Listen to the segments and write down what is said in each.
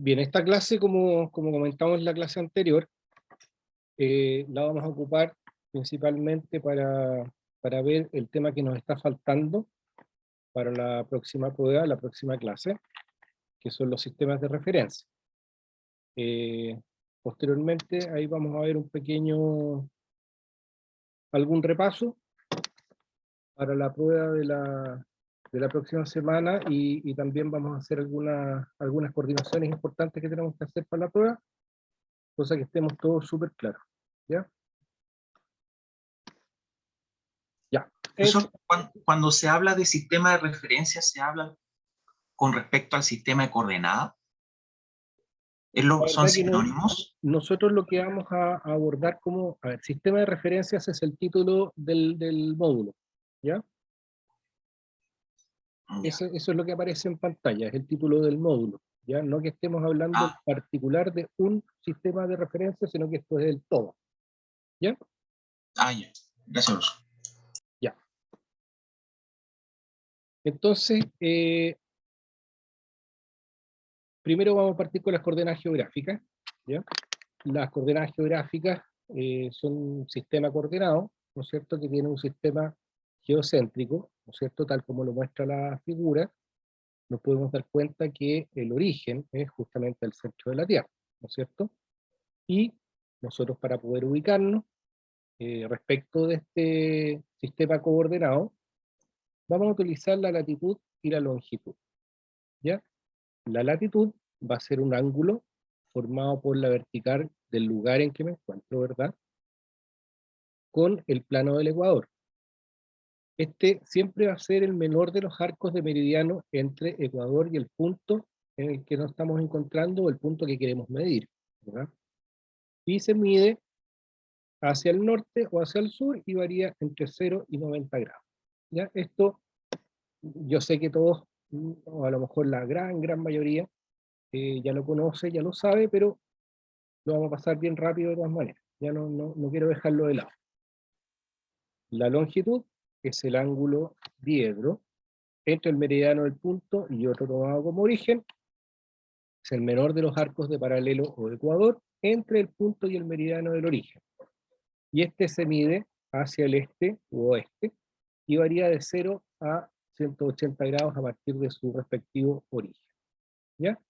Bien, esta clase, como comentamos en la clase anterior, la vamos a ocupar principalmente para ver el tema que nos está faltando para la próxima prueba, la próxima clase, que son los sistemas de referencia. Posteriormente, ahí vamos a ver algún repaso para la prueba de la próxima semana y también vamos a hacer algunas coordinaciones importantes que tenemos que hacer para la prueba, cosa que estemos todos súper claros. ¿Ya? Ya. Profesor, cuando se habla de sistema de referencia, ¿se habla con respecto al sistema de coordenadas? ¿Son sinónimos? Nosotros lo que vamos a abordar como, a ver, sistema de referencias es el título del módulo, ¿ya? Eso es lo que aparece en pantalla, es el título del módulo, ¿ya? No que estemos hablando en particular de un sistema de referencia, sino que esto es el todo, ¿ya? Ya. Gracias, profesor. Ya. Entonces, primero vamos a partir con las coordenadas geográficas, ¿ya? Las coordenadas geográficas son un sistema coordenado, ¿no es cierto?, que tiene un sistema geocéntrico, ¿no es cierto?, tal como lo muestra la figura. Nos podemos dar cuenta que el origen es justamente el centro de la Tierra, ¿no es cierto? Y nosotros, para poder ubicarnos respecto de este sistema coordenado, vamos a utilizar la latitud y la longitud, ¿ya? La latitud va a ser un ángulo formado por la vertical del lugar en que me encuentro, ¿verdad?, con el plano del ecuador. Este siempre va a ser el menor de los arcos de meridiano entre Ecuador y el punto en el que nos estamos encontrando, o el punto que queremos medir, ¿verdad? Y se mide hacia el norte o hacia el sur y varía entre 0 y 90 grados. ¿Ya? Esto, yo sé que todos, o a lo mejor la gran mayoría, ya lo conoce, ya lo sabe, pero lo vamos a pasar bien rápido de todas maneras. Ya no quiero dejarlo de lado. La longitud es el ángulo diedro entre el meridiano del punto y otro tomado como origen. Es el menor de los arcos de paralelo o de ecuador entre el punto y el meridiano del origen. Y este se mide hacia el este u oeste y varía de 0 a 180 grados a partir de su respectivo origen. ¿Ya?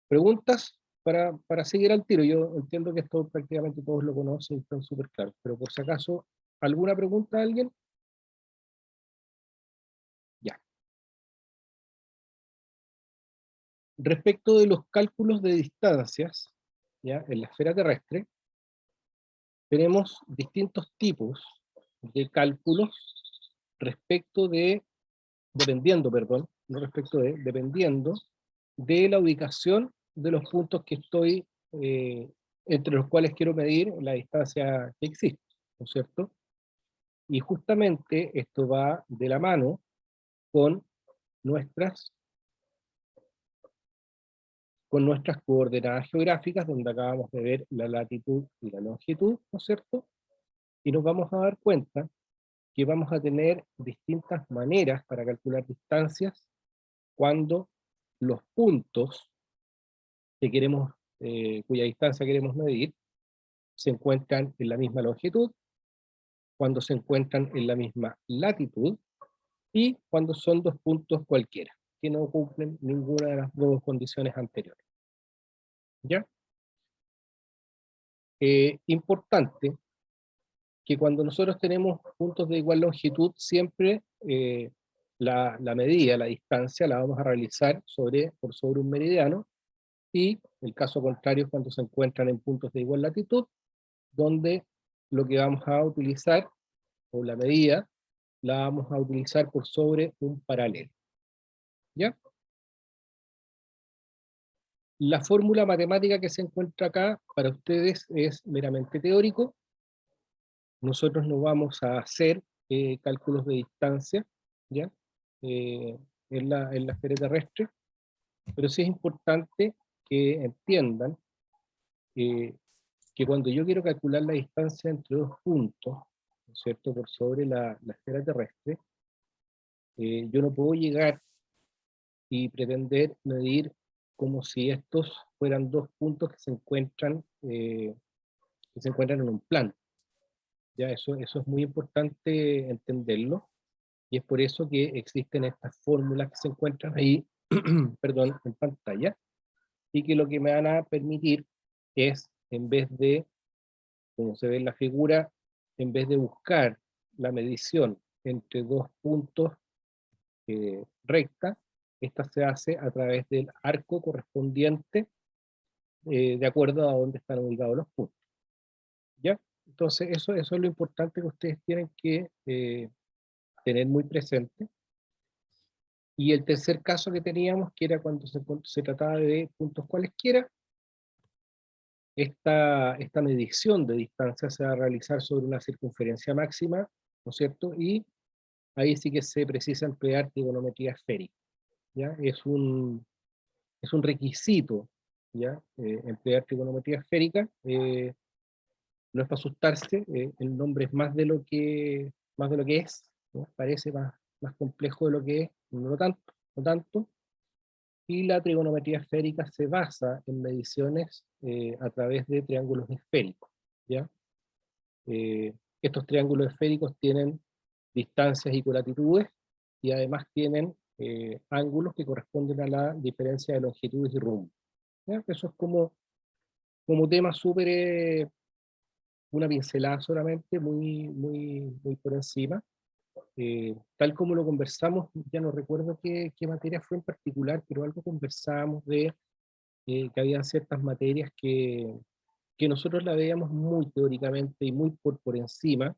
¿Preguntas para seguir al tiro? Yo entiendo que esto prácticamente todos lo conocen y están súper claros, pero por si acaso, ¿alguna pregunta a alguien? Ya. Respecto de los cálculos de distancias, ¿ya?, en la esfera terrestre, tenemos distintos tipos de cálculos dependiendo de la ubicación de los puntos que estoy, entre los cuales quiero medir la distancia que existe, ¿no es cierto? Y justamente esto va de la mano con nuestras coordenadas geográficas, donde acabamos de ver la latitud y la longitud, ¿no es cierto? Y nos vamos a dar cuenta que vamos a tener distintas maneras para calcular distancias cuando los puntos que queremos, cuya distancia queremos medir, se encuentran en la misma longitud, cuando se encuentran en la misma latitud, y cuando son dos puntos cualquiera, que no cumplen ninguna de las dos condiciones anteriores. ¿Ya? Importante que cuando nosotros tenemos puntos de igual longitud, siempre la medida, la distancia, la vamos a realizar por sobre un meridiano, y el caso contrario es cuando se encuentran en puntos de igual latitud, donde lo que vamos a utilizar, o la medida, la vamos a utilizar por sobre un paralelo. ¿Ya? La fórmula matemática que se encuentra acá para ustedes es meramente teórico. Nosotros no vamos a hacer cálculos de distancia, ¿ya? En la esfera terrestre, pero sí es importante que entiendan que cuando yo quiero calcular la distancia entre dos puntos, ¿no es cierto?, por sobre la esfera terrestre, yo no puedo llegar y pretender medir como si estos fueran dos puntos que se encuentran en un plano. Ya, eso es muy importante entenderlo, y es por eso que existen estas fórmulas que se encuentran ahí, perdón, en pantalla, y que lo que me van a permitir es, en vez de, como se ve en la figura, en vez de buscar la medición entre dos puntos recta, esta se hace a través del arco correspondiente de acuerdo a dónde están ubicados los puntos. ¿Ya? Entonces, eso es lo importante que ustedes tienen que tener muy presente. Y el tercer caso que teníamos, que era cuando se trataba de puntos cualesquiera, esta medición de distancia se va a realizar sobre una circunferencia máxima, ¿no es cierto? Y ahí sí que se precisa emplear trigonometría esférica, ¿ya? Es un requisito, ¿ya? Emplear trigonometría esférica. No es para asustarse, el nombre es más de lo que es, ¿no? Parece más complejo de lo que es, no tanto, no tanto. Y la trigonometría esférica se basa en mediciones a través de triángulos esféricos, ¿ya? Estos triángulos esféricos tienen distancias y colatitudes, y además tienen ángulos que corresponden a la diferencia de longitudes y rumbo, ¿ya? Eso es como tema súper, una pincelada solamente, muy por encima. Tal como lo conversamos, ya no recuerdo qué materia fue en particular, pero algo conversábamos de que había ciertas materias que nosotros la veíamos muy teóricamente y muy por encima,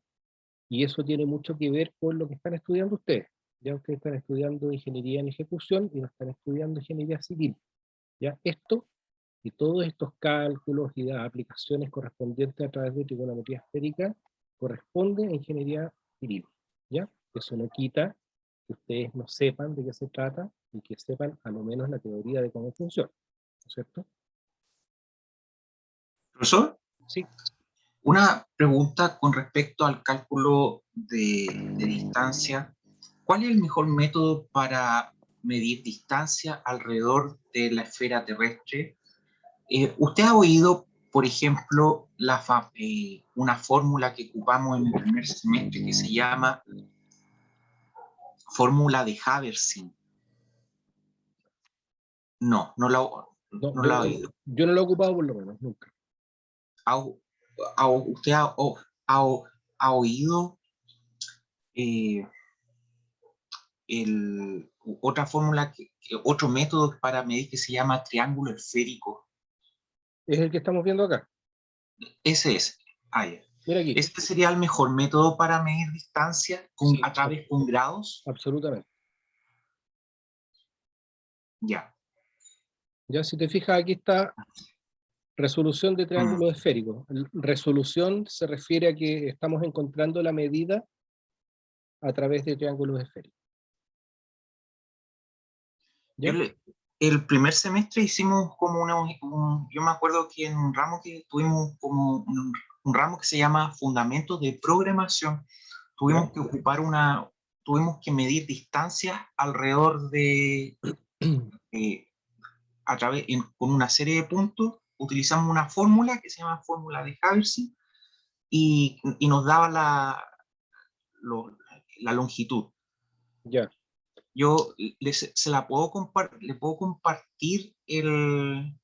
y eso tiene mucho que ver con lo que están estudiando ustedes. Ya ustedes están estudiando ingeniería en ejecución y no están estudiando ingeniería civil. Ya esto y todos estos cálculos y las aplicaciones correspondientes a través de trigonometría esférica corresponden a ingeniería civil. ¿Ya? Eso no quita que ustedes no sepan de qué se trata y que sepan a lo menos la teoría de cómo funciona, ¿no es cierto? Profesor, Sí. una pregunta con respecto al cálculo de distancia. ¿Cuál es el mejor método para medir distancia alrededor de la esfera terrestre? ¿Usted ha oído, por ejemplo, una fórmula que ocupamos en el primer semestre que se llama fórmula de Haversin? No, no No, la ha oído. yo no lo he ocupado por lo menos, nunca. ¿Usted ha oído eh, otra fórmula, otro método para medir que se llama triángulo esférico? Es el que estamos viendo acá. Ese es. Ah, ya. Mira aquí. ¿Este sería el mejor método para medir distancia Sí, a través con grados? absolutamente. Ya. Ya si te fijas, aquí está resolución de Mm. triángulos esféricos. Resolución se refiere a que estamos encontrando la medida a través de triángulos esféricos. ¿Ya? El primer semestre hicimos como yo me acuerdo que en un ramo que tuvimos como un ramo que se llama Fundamentos de Programación, ¿Ya? tuvimos que medir distancias alrededor de, eh, con una serie de puntos. Utilizamos una fórmula que se llama fórmula de Haversin y nos daba la longitud. Ya. Yo le puedo compartir el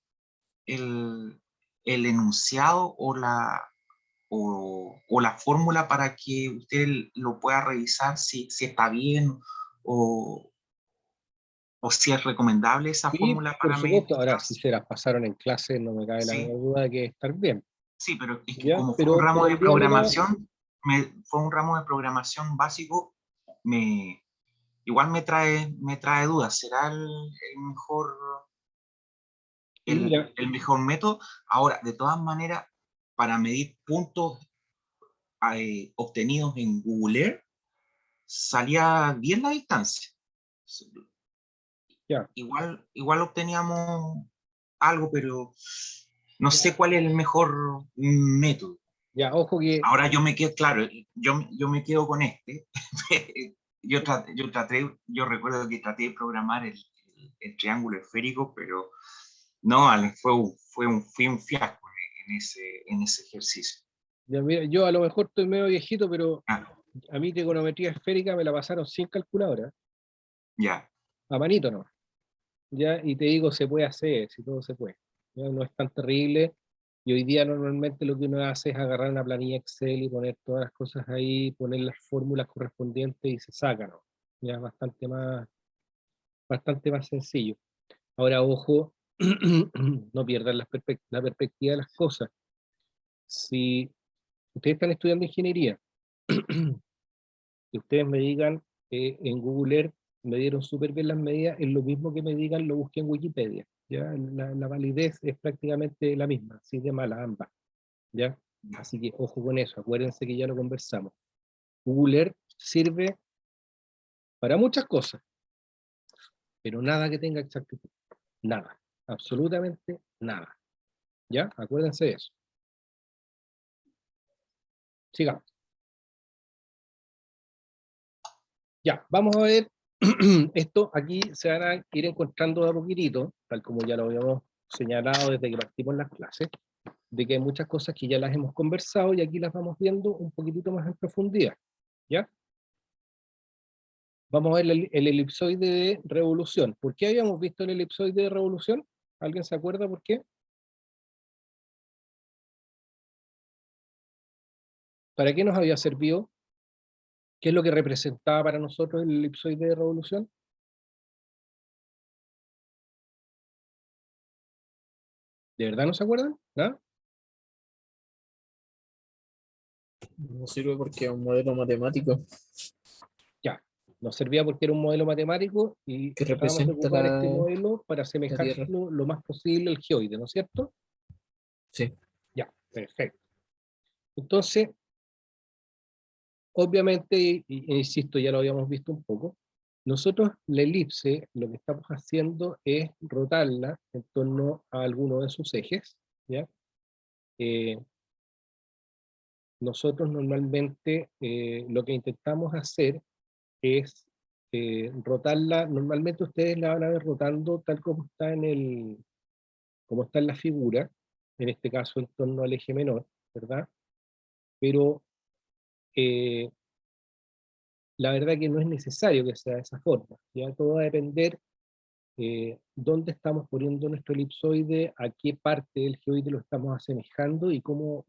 enunciado o la fórmula para que usted lo pueda revisar si está bien o, o si es recomendable esa Sí, fórmula por para medir supuesto. Ahora, si distancia. se las pasaron en clase, no me cabe la menor Sí, duda de que estar bien. sí, pero es que ¿Ya? como fue un Pero ramo de hoy día primero, programación, fue un ramo de programación básico, igual me trae dudas. ¿Será mira, el mejor método? Ahora, de todas maneras, para medir puntos obtenidos en Google Earth, salía bien la distancia. ya, Igual obteníamos algo, pero no sé cuál es el mejor método. ya, ojo que Ahora yo me quedo, claro, yo me quedo con este. Yo recuerdo que traté de programar el triángulo esférico, pero no, fue un fiasco en ese ejercicio. Ya, mira, yo a lo mejor estoy medio viejito, pero Ah, a mí trigonometría esférica me la pasaron sin calculadora, ya, a manito no. Ya, y te digo, se puede hacer, si todo se puede. ¿Ya? No es tan terrible. Y hoy día normalmente lo que uno hace es agarrar una planilla Excel y poner todas las cosas ahí, poner las fórmulas correspondientes y se saca, ¿no? Ya es bastante más sencillo. Ahora, ojo, no pierdan la perspectiva de las cosas. Si ustedes están estudiando ingeniería y ustedes me digan en Google Earth me dieron súper bien las medidas, es lo mismo que me digan, lo busqué en Wikipedia. ¿Ya? La validez es prácticamente la misma, así de mala ambas. ¿Ya? ya. Así que ojo con eso, acuérdense que ya lo conversamos. Google Earth sirve para muchas cosas, pero nada que tenga exactitud. Nada, absolutamente nada. ¿Ya? Acuérdense de eso. Sigamos. Ya, vamos a ver. Esto aquí se van a ir encontrando de a poquitito, tal como ya lo habíamos señalado desde que partimos las clases, de que hay muchas cosas que ya las hemos conversado y aquí las vamos viendo un poquitito más en profundidad. ¿Ya? Vamos a ver el elipsoide de revolución. ¿Por qué habíamos visto el elipsoide de revolución? ¿Alguien se acuerda por qué? ¿Para qué nos había servido? ¿Qué es lo que representaba para nosotros el elipsoide de revolución? ¿De verdad no se acuerdan? ¿No? No sirve porque es un modelo matemático Ya, nos servía porque era un modelo matemático y que tratábamos de representa ocupar este la modelo para Tierra. asemejarlo lo más posible al geoide, ¿no es cierto? Sí. Ya, perfecto. Entonces, obviamente, insisto, ya lo habíamos visto un poco, nosotros la elipse lo que estamos haciendo es rotarla en torno a alguno de sus ejes, ¿ya? Eh, nosotros normalmente lo que intentamos hacer es rotarla, normalmente ustedes la van a ver rotando tal como está como está en la figura, en este caso en torno al eje menor, ¿verdad? Pero eh, la verdad que no es necesario que sea de esa forma, ya todo va a depender dónde estamos poniendo nuestro elipsoide, a qué parte del geoide lo estamos asemejando y cómo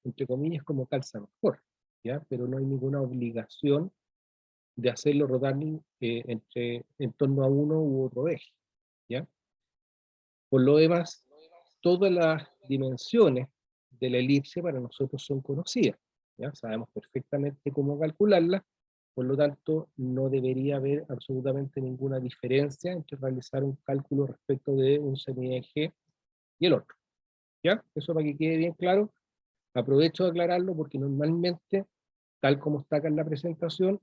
entre comillas, cómo calza mejor, ¿ya? Pero no hay ninguna obligación de hacerlo rotar en torno a uno u otro eje, ¿ya? Por lo demás, todas las dimensiones de la elipse para nosotros son conocidas, ¿ya? Sabemos perfectamente cómo calcularlas, por lo tanto, no debería haber absolutamente ninguna diferencia entre realizar un cálculo respecto de un semieje y el otro, ¿ya? Eso para que quede bien claro, aprovecho de aclararlo porque normalmente, tal como está acá en la presentación,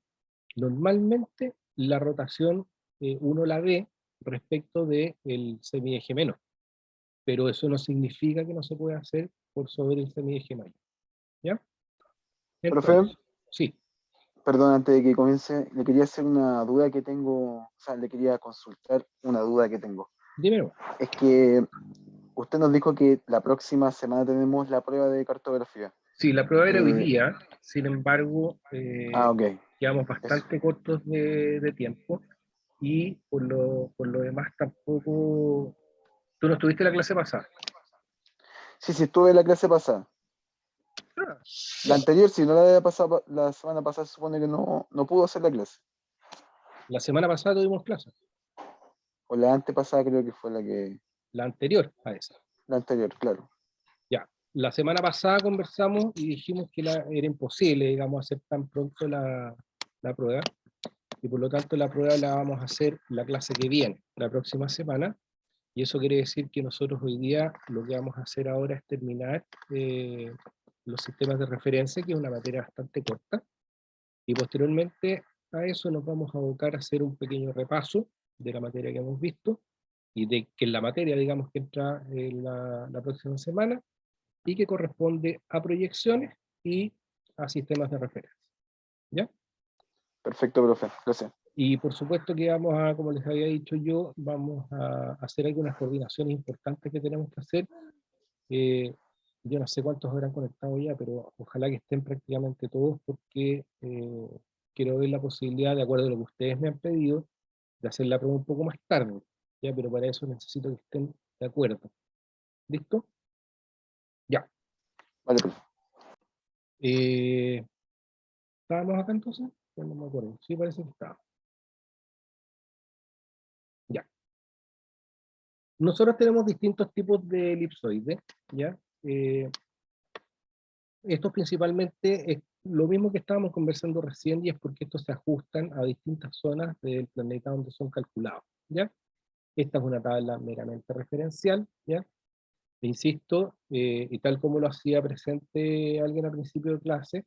normalmente la rotación uno la ve respecto del semieje menor, pero eso no significa que no se pueda hacer por sobre el semieje mayor. ¿Ya? Profe, Entonces, sí, perdón, antes de que comience, le quería hacer una duda que tengo, o sea, le quería consultar una duda que tengo. dímelo. Es que usted nos dijo que la próxima semana tenemos la prueba de cartografía. Sí, la prueba era hoy Eh, día, sin embargo, ok, quedamos eso. bastante cortos de tiempo y por lo demás tampoco... ¿Tú no estuviste en la clase pasada? Sí, sí, estuve en la clase pasada. Ah, La ya. anterior, si no la había pasado, la semana pasada se supone que no pudo hacer la clase. La semana pasada tuvimos clase, O la antepasada creo que fue la anterior a esa. la anterior, claro. Ya, la semana pasada conversamos y dijimos que era imposible, digamos, hacer tan pronto la prueba, y por lo tanto la prueba la vamos a hacer la clase que viene, la próxima semana, y eso quiere decir que nosotros hoy día lo que vamos a hacer ahora es terminar los sistemas de referencia, que es una materia bastante corta, y posteriormente a eso nos vamos a abocar a hacer un pequeño repaso de la materia que hemos visto, y de que la materia, digamos, que entra la próxima semana, y que corresponde a proyecciones y a sistemas de referencia. ¿Ya? Perfecto, profe. Gracias. Y por supuesto que vamos a, como les había dicho yo, vamos a hacer algunas coordinaciones importantes que tenemos que hacer. Yo no sé cuántos habrán conectado ya, pero ojalá que estén prácticamente todos, porque quiero ver la posibilidad, de acuerdo a lo que ustedes me han pedido, de hacer la prueba un poco más tarde, ¿ya? Pero para eso necesito que estén de acuerdo. ¿Listo? Ya. Vale, profe. ¿Estábamos acá entonces? Ya no me acuerdo. Sí, parece que estábamos. Ya. Nosotros tenemos distintos tipos de elipsoides, ¿ya? Estos principalmente es lo mismo que estábamos conversando recién, y es porque estos se ajustan a distintas zonas del planeta donde son calculados, ¿ya? Esta es una tabla meramente referencial, ¿ya? E insisto, y tal como lo hacía presente alguien al principio de clase,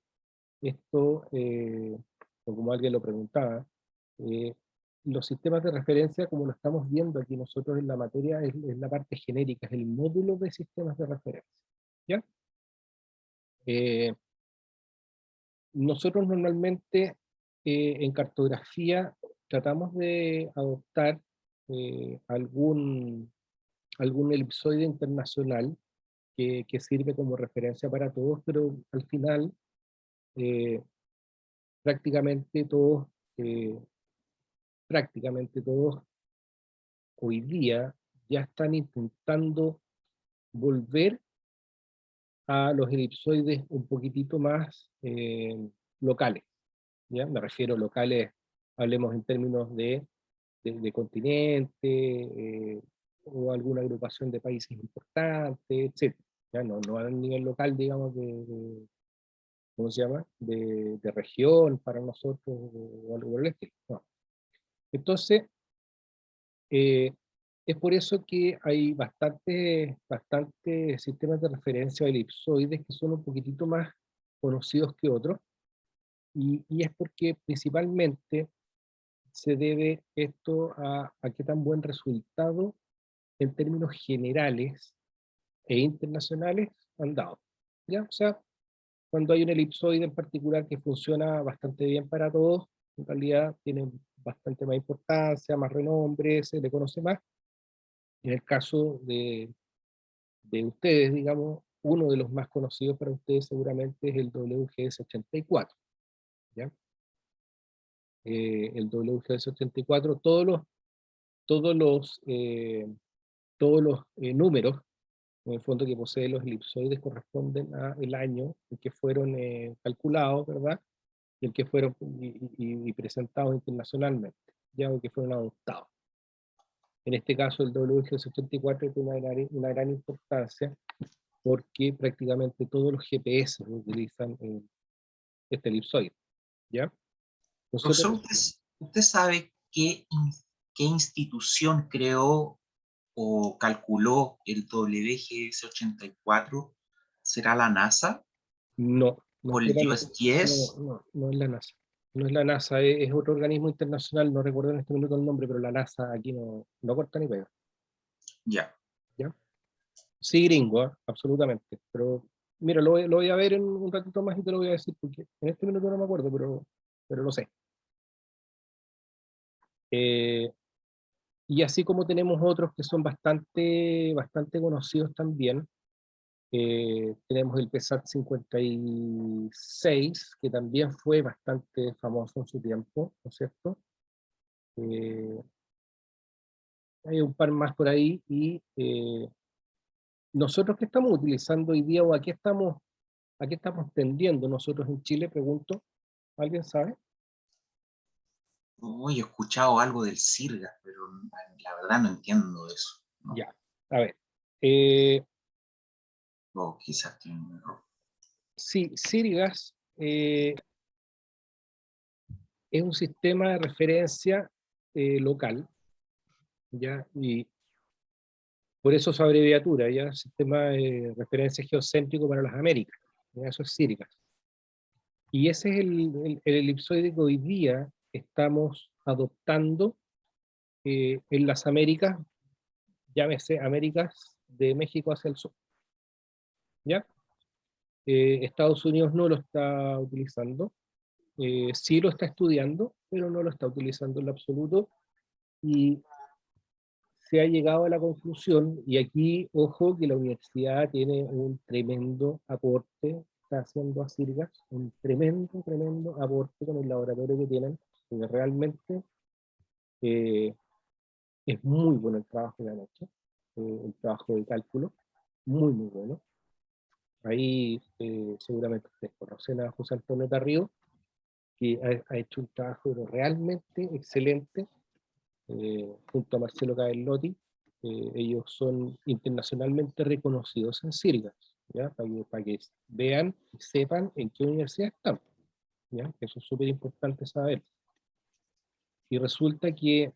esto, o como alguien lo preguntaba, eh, los sistemas de referencia, como lo estamos viendo aquí nosotros en la materia, es la parte genérica, es el módulo de sistemas de referencia, ¿ya? Eh, Nosotros normalmente en cartografía tratamos de adoptar algún elipsoide internacional que sirve como referencia para todos, pero al final eh, prácticamente todos, eh, prácticamente todos hoy día ya están intentando volver a los elipsoides un poquitito más locales, ¿ya? Me refiero a locales, hablemos en términos de continente, o alguna agrupación de países importantes, etc. Ya no a nivel local, digamos, ¿cómo se llama? De región para nosotros, o algo por el estilo. No. Entonces, eh, es por eso que hay bastante sistemas de referencia o elipsoides que son un poquitito más conocidos que otros, y es porque principalmente se debe esto a qué tan buen resultado en términos generales e internacionales han dado, ¿ya? O sea, cuando hay un elipsoide en particular que funciona bastante bien para todos, en realidad tiene bastante más importancia, más renombre, se le conoce más. En el caso de ustedes, digamos, uno de los más conocidos para ustedes seguramente es el WGS84, ¿ya? El WGS84, todos los números, en el fondo, que poseen los elipsoides corresponden al año en que fueron calculados, ¿verdad? Y el que fueron y presentados internacionalmente, ya, o que fueron adoptados. En este caso, el WG74 tiene una gran importancia porque prácticamente todos los GPS utilizan este elipsoide, ¿ya? Profesor, Nosotros, ¿usted sabe qué institución creó o calculó el WGS-84? ¿Será la NASA no, no o el será, no, USGS? no es la NASA. No es la NASA, es otro organismo internacional, no recuerdo en este minuto el nombre, pero la NASA aquí no corta ni pega, Ya. ¿ya? Sí, gringo, absolutamente, pero mira, lo voy a ver en un ratito más y te lo voy a decir, porque en este minuto no me acuerdo, pero lo sé. Eh, y así como tenemos otros que son bastante conocidos también, tenemos el PSAT 56, que también fue bastante famoso en su tiempo, ¿no es cierto? Eh, Hay un par más por ahí, y nosotros, ¿qué estamos utilizando hoy día, o a qué estamos tendiendo nosotros en Chile? Pregunto, ¿alguien sabe? Hoy he escuchado algo del CIRGA, pero la verdad no entiendo eso, ¿no? Ya, a ver. Eh, O quizás tiene un error. sí, Sirgas es un sistema de referencia local, ¿ya? Y por eso su abreviatura, ¿ya? Sistema de referencia geocéntrico para las Américas, ¿ya? Eso es Sirgas. Y ese es el elipsoide que hoy día estamos adoptando en las Américas, llámese Américas de México hacia el sur, ¿ya? Estados Unidos no lo está utilizando, sí lo está estudiando, pero no lo está utilizando en lo absoluto, y se ha llegado a la conclusión, y aquí, ojo, que la universidad tiene un tremendo aporte, está haciendo a Sirgas, un tremendo aporte con el laboratorio que tienen, porque realmente es muy bueno el trabajo que han hecho, el trabajo de cálculo, muy bueno. Ahí seguramente ustedes conocen a José Antonio Tarrío, que ha hecho un trabajo realmente excelente, junto a Marcelo Cavellotti. Ellos son internacionalmente reconocidos en Sirgas, ¿ya? Para que vean y sepan en qué universidad están, ¿ya? Eso es súper importante saber. Y resulta que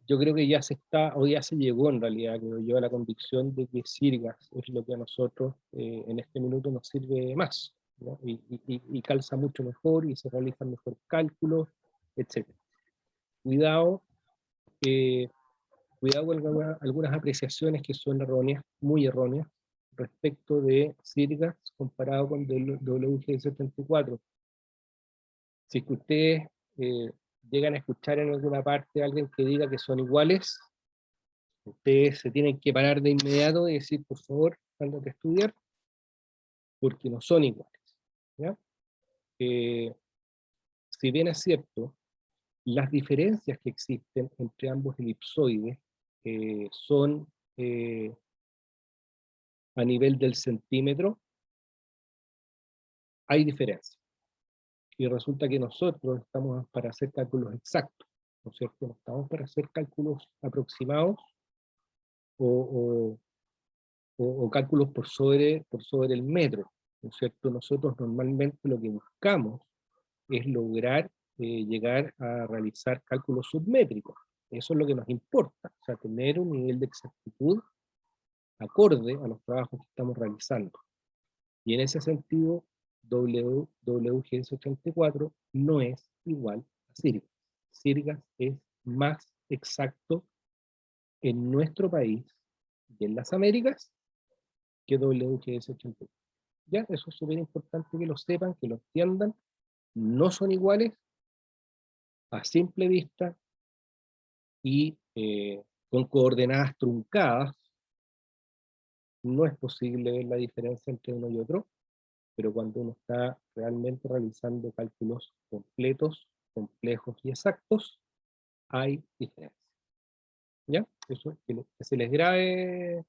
yo creo que ya se está, o ya se llegó en realidad, creo yo, a la convicción de que Sirgas es lo que a nosotros en este minuto nos sirve más, ¿no? Y calza mucho mejor y se realizan mejor cálculos, etc. Cuidado, cuidado con algunas apreciaciones que son erróneas, muy erróneas, respecto de Sirgas comparado con WG74. Si es que ustedes llegan a escuchar en alguna parte a alguien que diga que son iguales, ustedes se tienen que parar de inmediato y decir, por favor, ándate a estudiar, porque no son iguales, ¿ya? Si bien es cierto, las diferencias que existen entre ambos elipsoides son a nivel del centímetro, hay diferencias. Y resulta que nosotros estamos para hacer cálculos exactos, ¿no es cierto? No estamos para hacer cálculos aproximados o, o cálculos por sobre el metro, ¿no es cierto? Nosotros normalmente lo que buscamos es lograr llegar a realizar cálculos submétricos. Eso es lo que nos importa, o sea, tener un nivel de exactitud acorde a los trabajos que estamos realizando. Y en ese sentido, WGS84 no es igual a Sirgas. Sirgas es más exacto en nuestro país y en las Américas que WGS84. Ya, eso es súper importante que lo sepan, que lo entiendan. No son iguales a simple vista y con coordenadas truncadas. No es posible ver la diferencia entre uno y otro, pero cuando uno está realmente realizando cálculos completos, complejos y exactos, hay diferencia. ¿Ya? Eso que se les grabe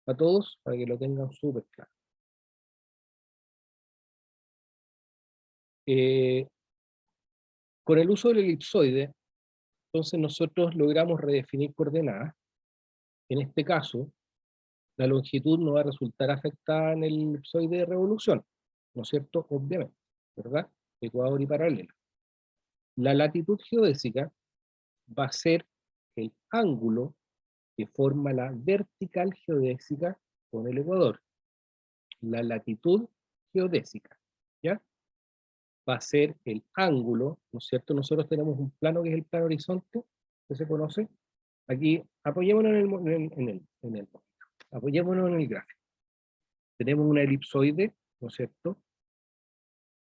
a todos para que lo tengan súper claro. Con el uso del elipsoide, entonces nosotros logramos redefinir coordenadas. En este caso, la longitud no va a resultar afectada en el elipsoide de revolución, ¿no es cierto? Obviamente, ¿verdad? Ecuador y paralelo. La latitud geodésica va a ser el ángulo que forma la vertical geodésica con el ecuador. La latitud geodésica, ¿ya? Va a ser el ángulo, ¿no es cierto? Nosotros tenemos un plano que es el plano horizonte, que se conoce. Aquí, apoyémonos apoyémonos en el gráfico. Tenemos una elipsoide, ¿no es cierto?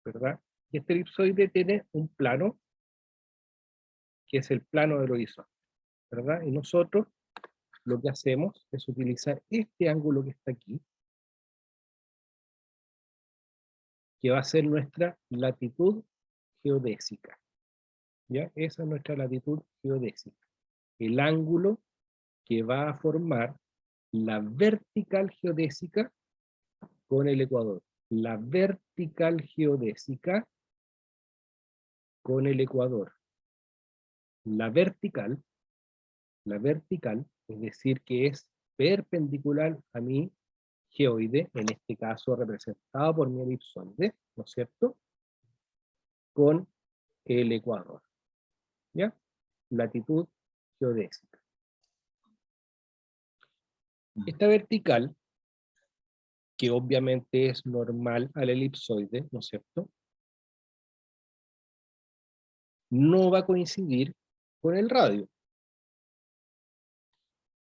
¿Verdad? Y este elipsoide tiene un plano, que es el plano del horizonte, ¿verdad? Y nosotros lo que hacemos es utilizar este ángulo que está aquí, que va a ser nuestra latitud geodésica. ¿Ya? Esa es nuestra latitud geodésica. El ángulo que va a formar la vertical geodésica con el ecuador. La vertical geodésica con el ecuador. La vertical, es decir, que es perpendicular a mi geoide, en este caso representado por mi elipsoide, ¿no es cierto? Con el ecuador. ¿Ya? Latitud geodésica. Esta vertical, que obviamente es normal al elipsoide, ¿no es cierto? No va a coincidir con el radio.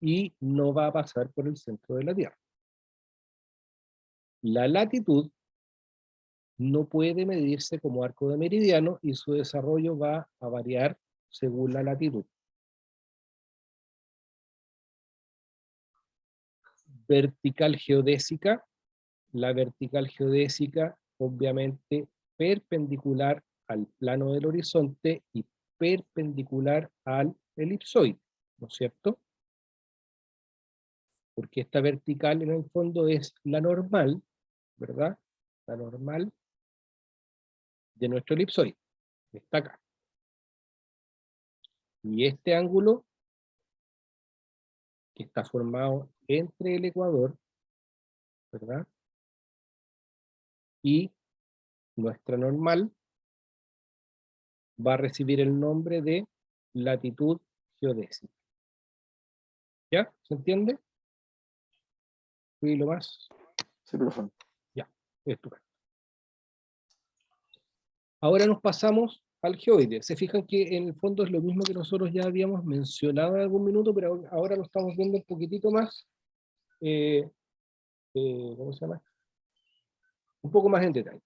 Y no va a pasar por el centro de la Tierra. La latitud no puede medirse como arco de meridiano y su desarrollo va a variar según la latitud. Vertical geodésica. La vertical geodésica, obviamente, perpendicular al plano del horizonte y perpendicular al elipsoide, ¿no es cierto? Porque esta vertical en el fondo es la normal, ¿verdad? La normal de nuestro elipsoide, está acá. Y este ángulo, que está formado entre el ecuador, ¿verdad? Y nuestra normal, va a recibir el nombre de latitud geodésica. ¿Ya? ¿Se entiende? ¿Y lo más? Sí, profe. Ya, estupendo. Ahora nos pasamos al geoide. Se fijan que en el fondo es lo mismo que nosotros ya habíamos mencionado en algún minuto, pero ahora lo estamos viendo un poquitito más, ¿cómo se llama? Un poco más en detalle.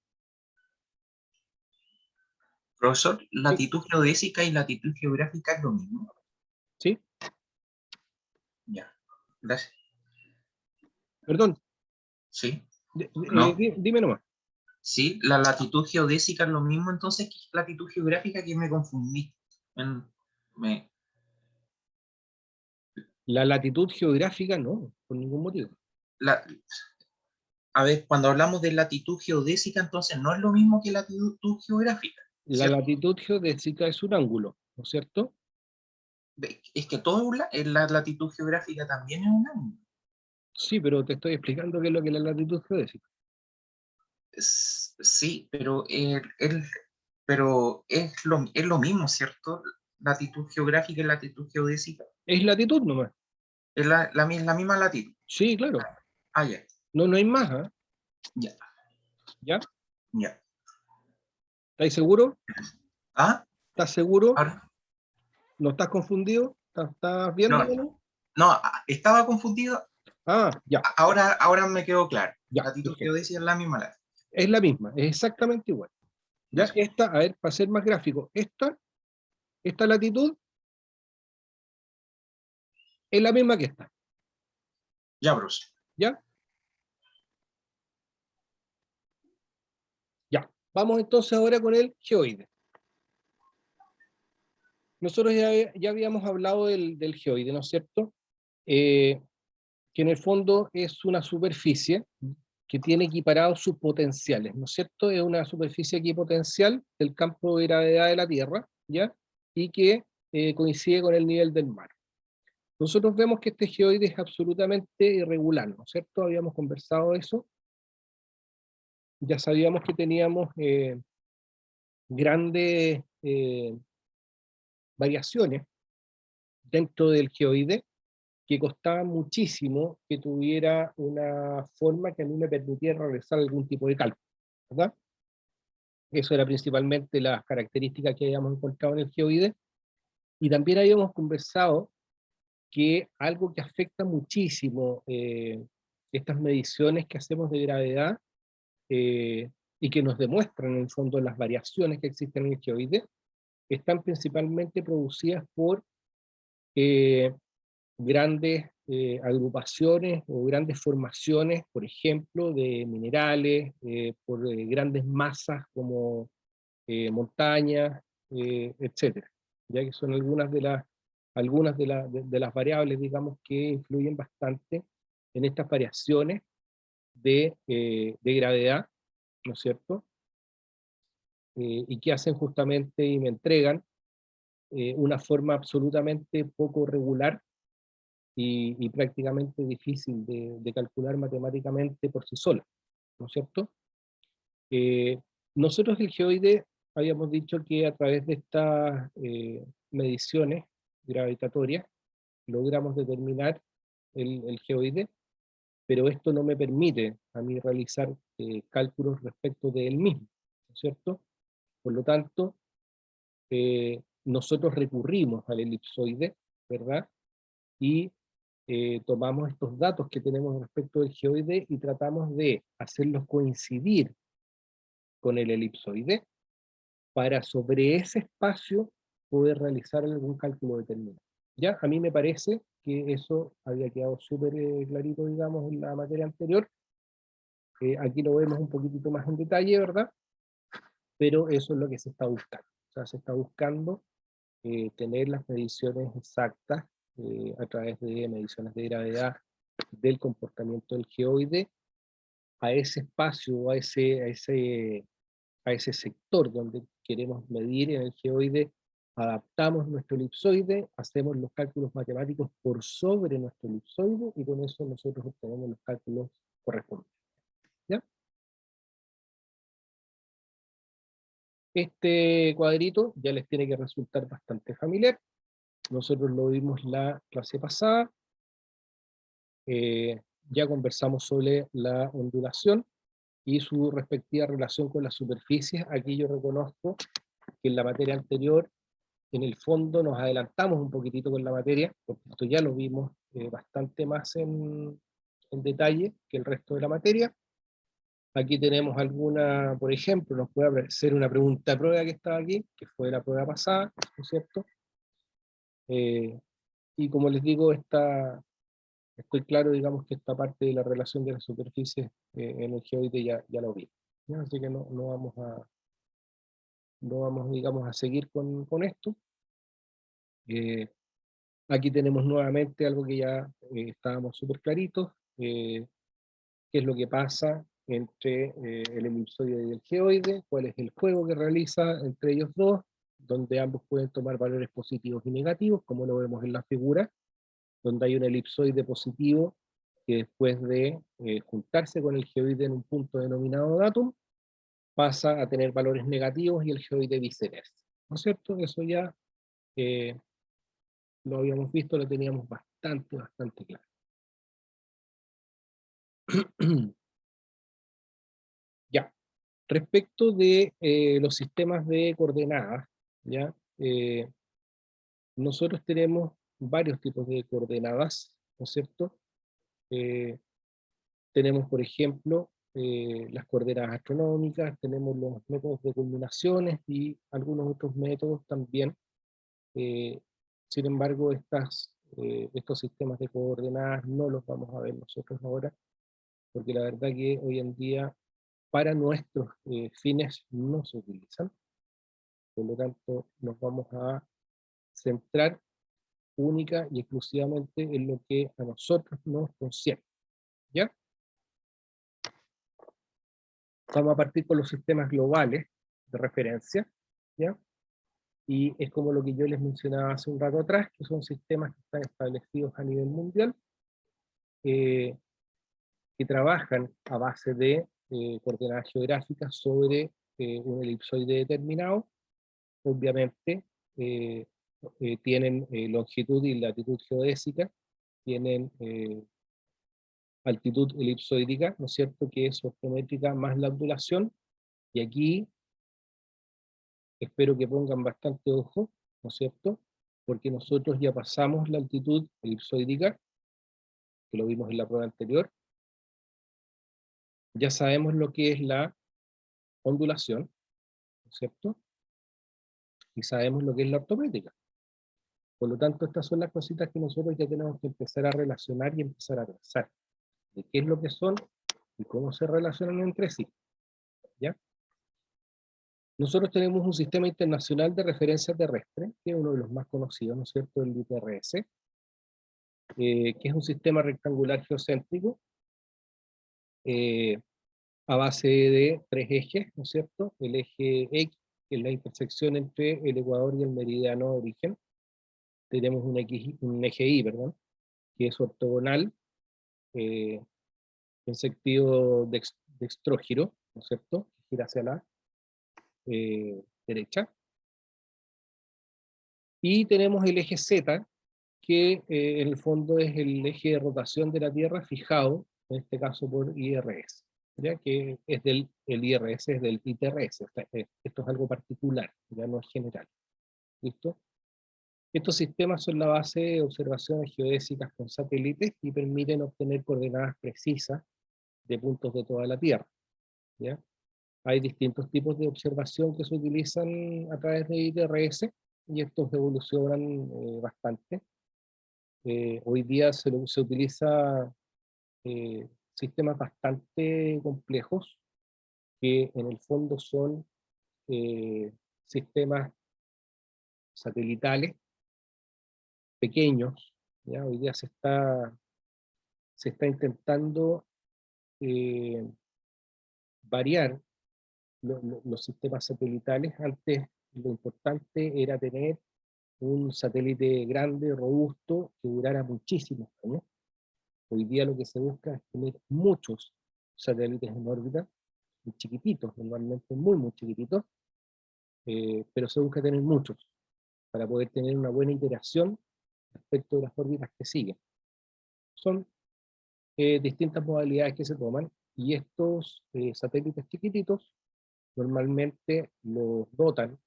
Profesor, Sí, latitud geodésica y latitud geográfica es lo mismo. ¿sí? Ya, gracias. Perdón, Sí, no. dime nomás. Sí, la latitud geodésica es lo mismo entonces que latitud geográfica, que me confundí. En- me- La latitud geográfica no, por ningún motivo. la- a ver, cuando hablamos de latitud geodésica, entonces no es lo mismo que latitud geográfica, La ¿cierto? latitud geodésica es un ángulo, ¿no es cierto? Es que todo la latitud geográfica también es un ángulo. Sí, pero te estoy explicando qué es lo que es la latitud geodésica. Sí, pero es lo mismo, ¿cierto? Latitud geográfica y latitud geodésica. Es latitud nomás. Es la misma latitud. Sí, claro. Ah, ya, No, no hay más, ¿ah? ya, ¿Ya? ya. ¿Estás seguro? Ah, ¿Estás seguro? ahora, ¿No estás confundido? ¿Estás no, viéndolo? no, estaba confundido. Ah, ya, Ahora me quedó claro. ya, Latitud perfecto. geodésica es la misma latitud. Es la misma, es exactamente igual. Ya, Ya, esta, a ver, para ser más gráfico, esta latitud es la misma que esta. ya, Bruce. ¿Ya? Ya. Vamos entonces ahora con el geoide. Nosotros ya habíamos hablado del geoide, ¿no es cierto? Que en el fondo es una superficie que tiene equiparados sus potenciales, ¿no es cierto? Es una superficie equipotencial del campo de gravedad de la Tierra, ¿ya? Y que coincide con el nivel del mar. Nosotros vemos que este geoide es absolutamente irregular, ¿no es cierto? Habíamos conversado eso. Ya sabíamos que teníamos grandes variaciones dentro del geoide, que costaba muchísimo que tuviera una forma que a mí me permitiera realizar algún tipo de cálculo, ¿verdad? Eso era principalmente las características que habíamos encontrado en el geoide. Y también habíamos conversado que algo que afecta muchísimo estas mediciones que hacemos de gravedad y que nos demuestran en el fondo las variaciones que existen en el geoide, están principalmente producidas por eh, grandes agrupaciones o grandes formaciones, por ejemplo, de minerales, por grandes masas como montañas, etcétera, ya que son algunas de las variables, digamos, que influyen bastante en estas variaciones de gravedad, ¿no es cierto? Y que hacen justamente y me entregan una forma absolutamente poco regular y prácticamente difícil de calcular matemáticamente por sí sola, ¿no es cierto? Eh, Nosotros el geoide habíamos dicho que a través de estas mediciones gravitatorias logramos determinar el geoide, pero esto no me permite a mí realizar cálculos respecto de él mismo, ¿no es cierto? Por lo tanto, nosotros recurrimos al elipsoide, ¿verdad? Y tomamos estos datos que tenemos respecto del geoide y tratamos de hacerlos coincidir con el elipsoide, para sobre ese espacio poder realizar algún cálculo determinado. Ya, a mí me parece que eso había quedado súper clarito, digamos, en la materia anterior. Aquí lo vemos un poquitito más en detalle, ¿verdad? Pero eso es lo que se está buscando. O sea, se está buscando tener las mediciones exactas a través de mediciones de gravedad del comportamiento del geoide a ese espacio, a ese sector donde queremos medir en el geoide, adaptamos nuestro elipsoide, hacemos los cálculos matemáticos por sobre nuestro elipsoide, y con eso nosotros obtenemos los cálculos correspondientes. ¿Ya? Este cuadrito ya les tiene que resultar bastante familiar. Nosotros lo vimos la clase pasada. Ya conversamos sobre la ondulación y su respectiva relación con las superficies. Aquí yo reconozco que en la materia anterior, en el fondo, nos adelantamos un poquitito con la materia, porque esto ya lo vimos bastante más en detalle que el resto de la materia. Aquí tenemos alguna, por ejemplo, nos puede aparecer una pregunta prueba que estaba aquí, que fue la prueba pasada, ¿no es cierto? Y como les digo, estoy claro, digamos, que esta parte de la relación de las superficies en el geoide ya lo vi, ¿ya? Así que no vamos, digamos, a seguir con esto. Aquí tenemos nuevamente algo que ya estábamos súper claritos, qué es lo que pasa entre el elipsoide y el geoide, cuál es el juego que realiza entre ellos dos, donde ambos pueden tomar valores positivos y negativos, como lo vemos en la figura, donde hay un elipsoide positivo que después de juntarse con el geoide en un punto denominado datum, pasa a tener valores negativos y el geoide viceversa. ¿No es cierto? Eso ya lo habíamos visto, lo teníamos bastante claro. Ya, respecto de los sistemas de coordenadas, ¿ya? Nosotros tenemos varios tipos de coordenadas, ¿no es cierto? Tenemos, por ejemplo, las coordenadas astronómicas, tenemos los métodos de culminaciones y algunos otros métodos también. Sin embargo, estos sistemas de coordenadas no los vamos a ver nosotros ahora, porque la verdad que hoy en día para nuestros fines no se utilizan. Por lo tanto, nos vamos a centrar única y exclusivamente en lo que a nosotros nos concierne. ¿Ya? Vamos a partir con los sistemas globales de referencia, ¿ya? Y es como lo que yo les mencionaba hace un rato atrás, que son sistemas que están establecidos a nivel mundial, que trabajan a base de coordenadas geográficas sobre un elipsoide determinado. Obviamente tienen longitud y latitud geodésica, tienen altitud elipsoidal, ¿no es cierto?, que es ortométrica más la ondulación, y aquí espero que pongan bastante ojo, ¿no es cierto?, porque nosotros ya pasamos la altitud elipsoidal, que lo vimos en la prueba anterior, ya sabemos lo que es la ondulación, ¿no es cierto?, y sabemos lo que es la ortométrica. Por lo tanto, estas son las cositas que nosotros ya tenemos que empezar a relacionar y empezar a pensar de qué es lo que son y cómo se relacionan entre sí, ¿ya? Nosotros tenemos un sistema internacional de referencia terrestre, que es uno de los más conocidos, ¿no es cierto?, el ITRS, que es un sistema rectangular geocéntrico, a base de 3 ejes, ¿no es cierto? El eje X, que es la intersección entre el ecuador y el meridiano de origen. Tenemos un eje Y, perdón, que es ortogonal, en sentido dextrógiro, ¿no es cierto?, que gira hacia la derecha. Y tenemos el eje Z, que en el fondo es el eje de rotación de la Tierra fijado, en este caso por IRS, ¿ya? Que es el IRS es del ITRS, esto es algo particular, ya no es general. ¿Listo? Estos sistemas son la base de observaciones geodésicas con satélites y permiten obtener coordenadas precisas de puntos de toda la Tierra, ¿ya? Hay distintos tipos de observación que se utilizan a través de ITRS y estos evolucionan bastante. Hoy día se utiliza sistemas bastante complejos que en el fondo son sistemas satelitales pequeños. ¿Ya? Hoy día se está intentando variar los sistemas satelitales. Antes lo importante era tener un satélite grande, robusto, que durara muchísimos años. Hoy día lo que se busca es tener muchos satélites en órbita, muy chiquititos, normalmente muy chiquititos, pero se busca tener muchos para poder tener una buena iteración respecto de las órbitas que siguen. Son distintas modalidades que se toman y estos satélites chiquititos normalmente los dotan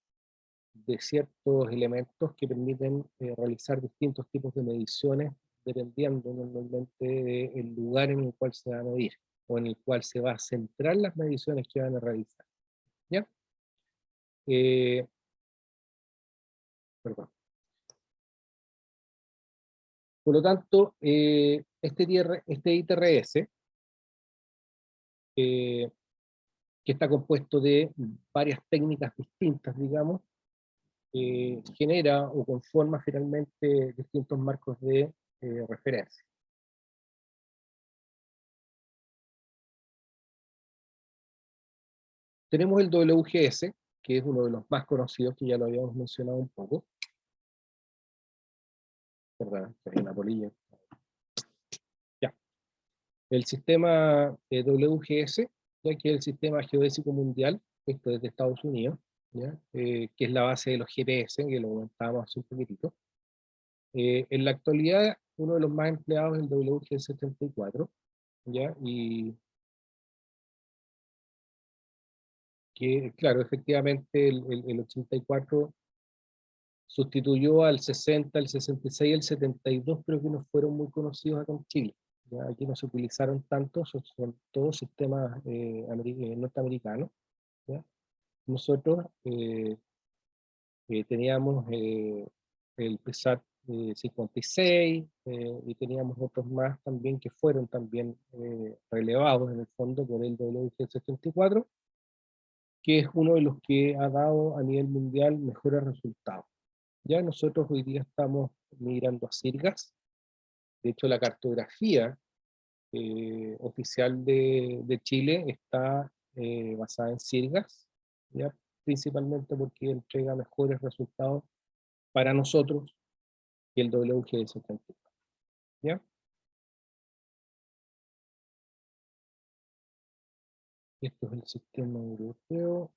de ciertos elementos que permiten realizar distintos tipos de mediciones dependiendo normalmente del lugar en el cual se va a medir o en el cual se va a centrar las mediciones que van a realizar. ¿Ya? Perdón. Por lo tanto, este ITRS, que está compuesto de varias técnicas distintas, digamos, genera o conforma finalmente distintos marcos de referencia. Tenemos el WGS, que es uno de los más conocidos, que ya lo habíamos mencionado un poco. Perdón, que hay una polilla. Ya. El sistema WGS, ya que es el Sistema Geodésico Mundial, esto es de Estados Unidos, ¿ya? Que es la base de los GPS, que lo comentábamos hace un poquitito. En la actualidad, uno de los más empleados es el WGS-34, ¿ya? Y que, claro, efectivamente el 84 sustituyó al 60, el 66 y el 72, pero que no fueron muy conocidos acá en Chile. ¿Ya? Aquí no se utilizaron tanto, son todos sistemas norteamericanos. ¿Ya? Nosotros teníamos el PESAT 56 y teníamos otros más también que fueron también relevados en el fondo por el WG74, que es uno de los que ha dado a nivel mundial mejores resultados. Ya nosotros hoy día estamos migrando a Sirgas. De hecho, la cartografía oficial de Chile está basada en Sirgas, ¿ya? Principalmente porque entrega mejores resultados para nosotros que el WGS-34. ¿Ya? Esto es el sistema europeo.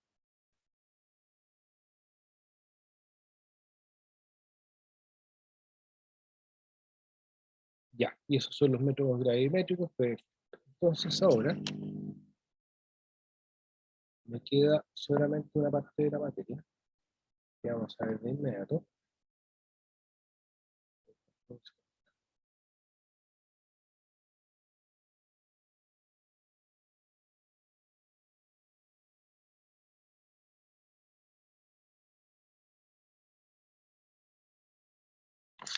Ya, y esos son los métodos gravimétricos. Pues, entonces ahora me queda solamente una parte de la materia que vamos a ver de inmediato.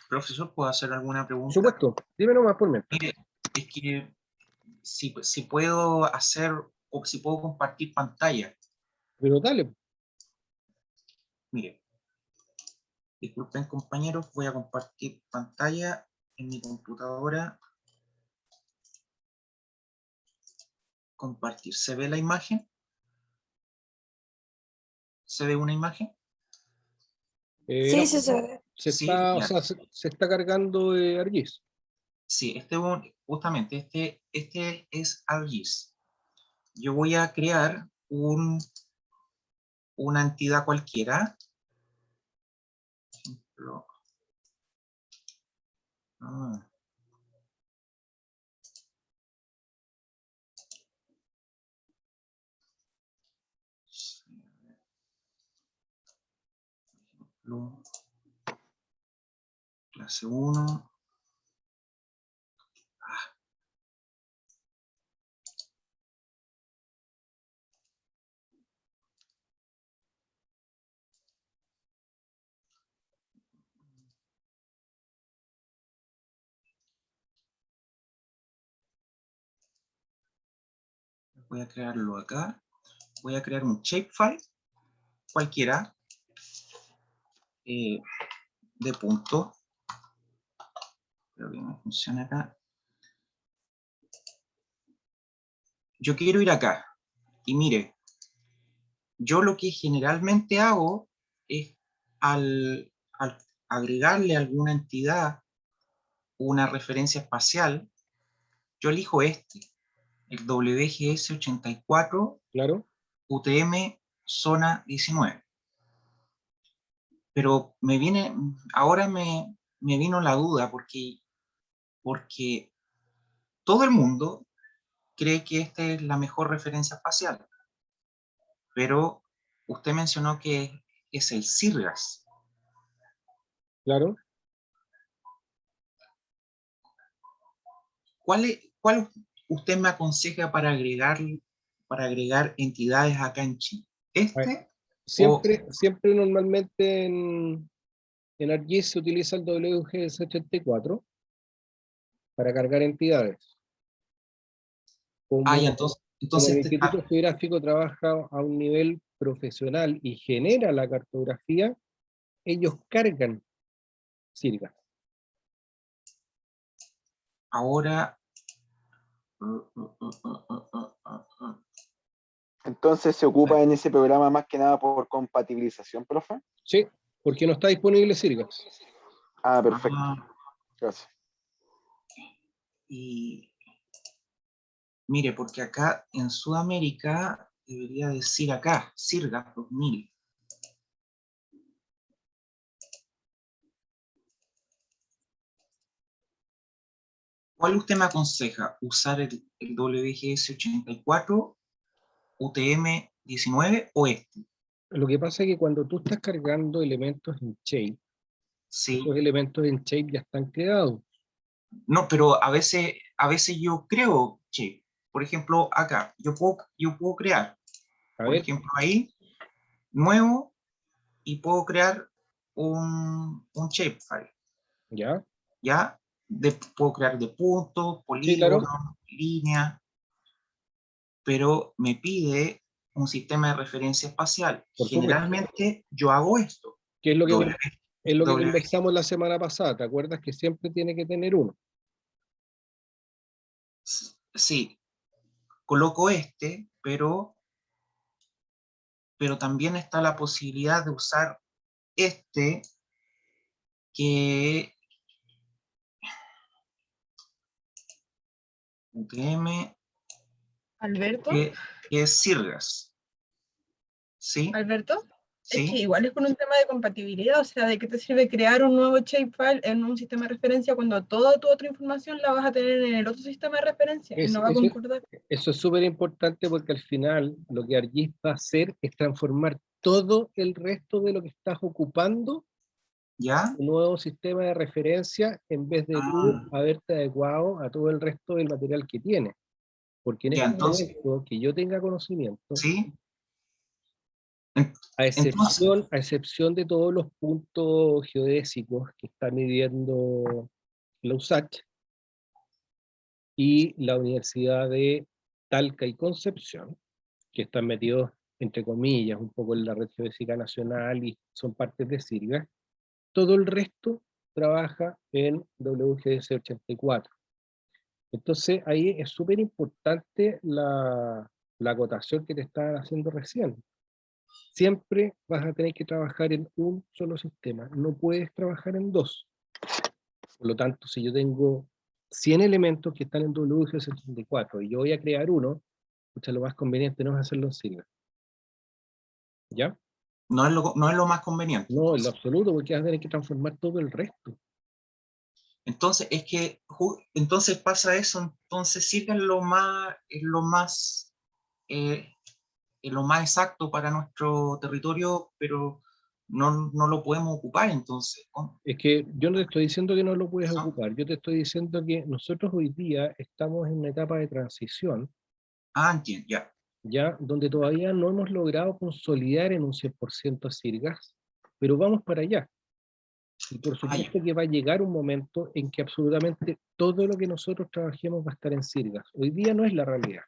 Profesor, ¿puedo hacer alguna Por pregunta? supuesto, dime nomás por mientras. Mire, es que si puedo hacer o si puedo compartir pantalla. Pero dale. Mire, disculpen compañeros, voy a compartir pantalla en mi computadora. Compartir. ¿Se ve la imagen? ¿Se ve una imagen? Sí, No, sí se ve. Sí, o ya. sea, se está cargando ArcGIS. Sí, justamente este es ArcGIS. Yo voy a crear una entidad cualquiera. Por ejemplo, clase 1. Voy a crearlo acá. Voy a crear un shapefile, cualquiera, de punto. Creo que no funciona acá. Yo quiero ir acá. Y mire, yo lo que generalmente hago es al agregarle a alguna entidad una referencia espacial, yo elijo este, el WGS84 Claro. UTM zona 19. Pero ahora me vino la duda porque todo el mundo cree que esta es la mejor referencia espacial, pero usted mencionó que es el CIRGAS. Claro. ¿Cuál usted me aconseja para agregar entidades acá en Chile? A ver, ¿Este? siempre normalmente en ArcGIS se utiliza el WGS84 para cargar entidades. Ya, Como entonces el este Instituto está. Geográfico trabaja a un nivel profesional y genera la cartografía, ellos cargan CIRGAS. Ahora. Entonces se ocupa en ese programa más que nada por compatibilización, profe. Sí, porque no está disponible CIRGAS. Ah, perfecto. Gracias. Y mire, porque acá en Sudamérica debería decir acá, CIRGAS 2000. ¿Cuál usted me aconseja? ¿Usar el WGS84, UTM19 o este? Lo que pasa es que cuando tú estás cargando elementos en Shape, Sí. esos elementos en Shape ya están creados. No, pero a veces yo creo, che, por ejemplo, acá, yo puedo crear, A por ver, ejemplo, ahí, nuevo, y puedo crear un shapefile, ¿ya? ¿ya? Puedo crear de puntos, Sí, claro, polígonos, líneas, pero me pide un sistema de referencia espacial. por supuesto. Generalmente yo hago esto. Que es lo W, que, es lo que W, conversamos la semana pasada. ¿Te acuerdas que siempre tiene que tener uno? sí, coloco este, pero también está la posibilidad de usar este que UTM, Alberto, que es CIRGAS. ¿Sí? Alberto, es que ¿Sí? igual es con un tema de compatibilidad, o sea, ¿de qué te sirve crear un nuevo shapefile en un sistema de referencia cuando toda tu otra información la vas a tener en el otro sistema de referencia y no va a concordar? Eso es súper importante porque al final lo que ArcGIS va a hacer es transformar todo el resto de lo que estás ocupando ¿Ya? en un nuevo sistema de referencia en vez de tú Ah, haberte adecuado a todo el resto del material que tienes. Porque en ya, este entonces, momento, que yo tenga conocimiento, ¿sí? En- Entonces, a excepción de todos los puntos geodésicos que está midiendo la USACH y la Universidad de Talca y Concepción, que están metidos, entre comillas, un poco en la red geodésica nacional y son partes de CIRGAS, todo el resto trabaja en WGS 84. Entonces ahí es súper importante la acotación que te estaban haciendo recién. Siempre vas a tener que trabajar en un solo sistema, no puedes trabajar en dos. Por lo tanto, si yo tengo 100 elementos que están en WG64 y yo voy a crear uno, lo más conveniente no es hacerlo en CIRGAS. ¿Ya? no es lo más conveniente. No, en lo absoluto, porque vas a tener que transformar todo el resto. Entonces, es que, entonces pasa eso, entonces sí que es lo más exacto para nuestro territorio, pero no lo podemos ocupar, entonces. Es que yo no te estoy diciendo que no lo puedes ¿No? ocupar, yo te estoy diciendo que nosotros hoy día estamos en una etapa de transición, Ah, entiendo, ya. ya donde todavía no hemos logrado consolidar en un 100% CIRGAS, pero vamos para allá. Y por Ah, ya. supuesto que va a llegar un momento en que absolutamente todo lo que nosotros trabajemos va a estar en CIRGAS. Hoy día no es la realidad,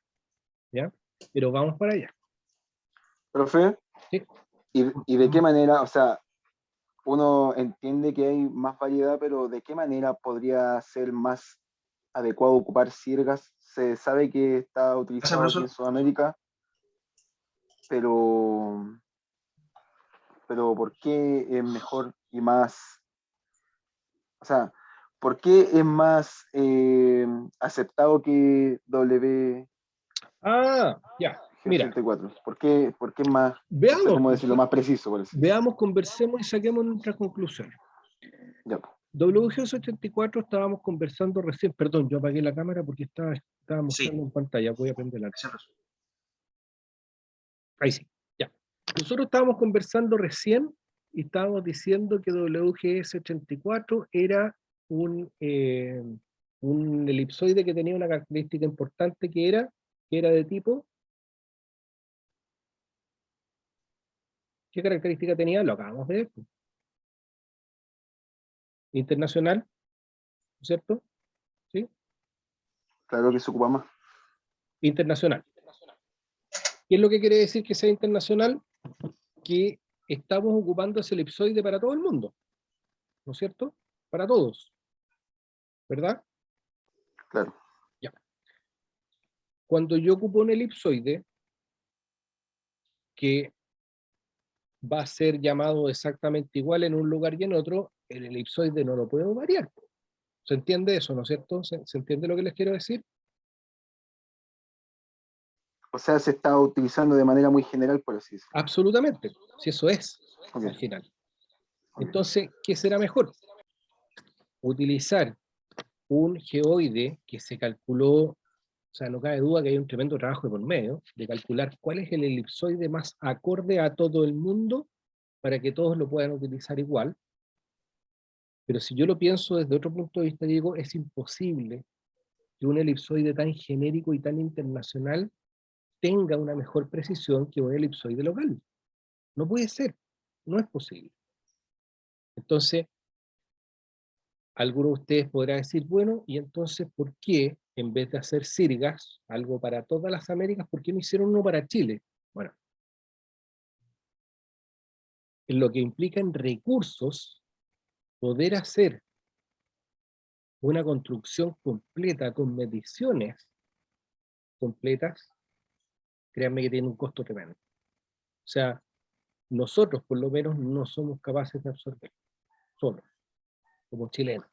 ¿ya? pero vamos para allá. Profe, Sí. ¿y de qué manera, o sea, uno entiende que hay más variedad, pero de qué manera podría ser más adecuado ocupar sirgas? Se sabe que está utilizado aquí en profesor. Sudamérica, pero ¿por qué es mejor y más, o sea, por qué es más aceptado que Ah, ya, mira, WG84? ¿Por qué es más, no sé veamos, cómo decirlo, más preciso, por decirlo? veamos, conversemos y saquemos nuestra conclusión. Ya. WGS84 estábamos conversando recién, perdón, yo apagué la cámara porque estaba mostrando Sí. en pantalla, voy a prenderla. Gracias, profesor. Ahí sí, ya. Nosotros estábamos conversando recién y estábamos diciendo que WGS84 era un elipsoide que tenía una característica importante que era de tipo... ¿Qué característica tenía? Lo acabamos de ver. Internacional, ¿cierto? ¿Sí? Claro que se ocupa más. Internacional. ¿Qué es lo que quiere decir que sea internacional? Que estamos ocupando ese elipsoide para todo el mundo, ¿no es cierto? Para todos, ¿verdad? Claro. Ya. Cuando yo ocupo un elipsoide que va a ser llamado exactamente igual en un lugar y en otro, el elipsoide no lo puedo variar. ¿Se entiende eso, no es cierto? ¿Se entiende lo que les quiero decir? O sea, se está utilizando de manera muy general, por así decirlo. Absolutamente, si eso es, Ok. al final. Ok. Entonces, ¿qué será mejor? Utilizar un geoide que se calculó, o sea, no cabe duda que hay un tremendo trabajo de por medio, de calcular cuál es el elipsoide más acorde a todo el mundo para que todos lo puedan utilizar igual. Pero si yo lo pienso desde otro punto de vista, digo, es imposible que un elipsoide tan genérico y tan internacional tenga una mejor precisión que un elipsoide local. No puede ser, no es posible. Entonces, alguno de ustedes podrá decir, bueno, y entonces, ¿por qué en vez de hacer sirgas, algo para todas las Américas, por qué no hicieron uno para Chile? Bueno, en lo que implica en recursos, poder hacer una construcción completa con mediciones completas, créanme que tiene un costo tremendo. O sea, nosotros por lo menos no somos capaces de absorber, solos, como chilenos.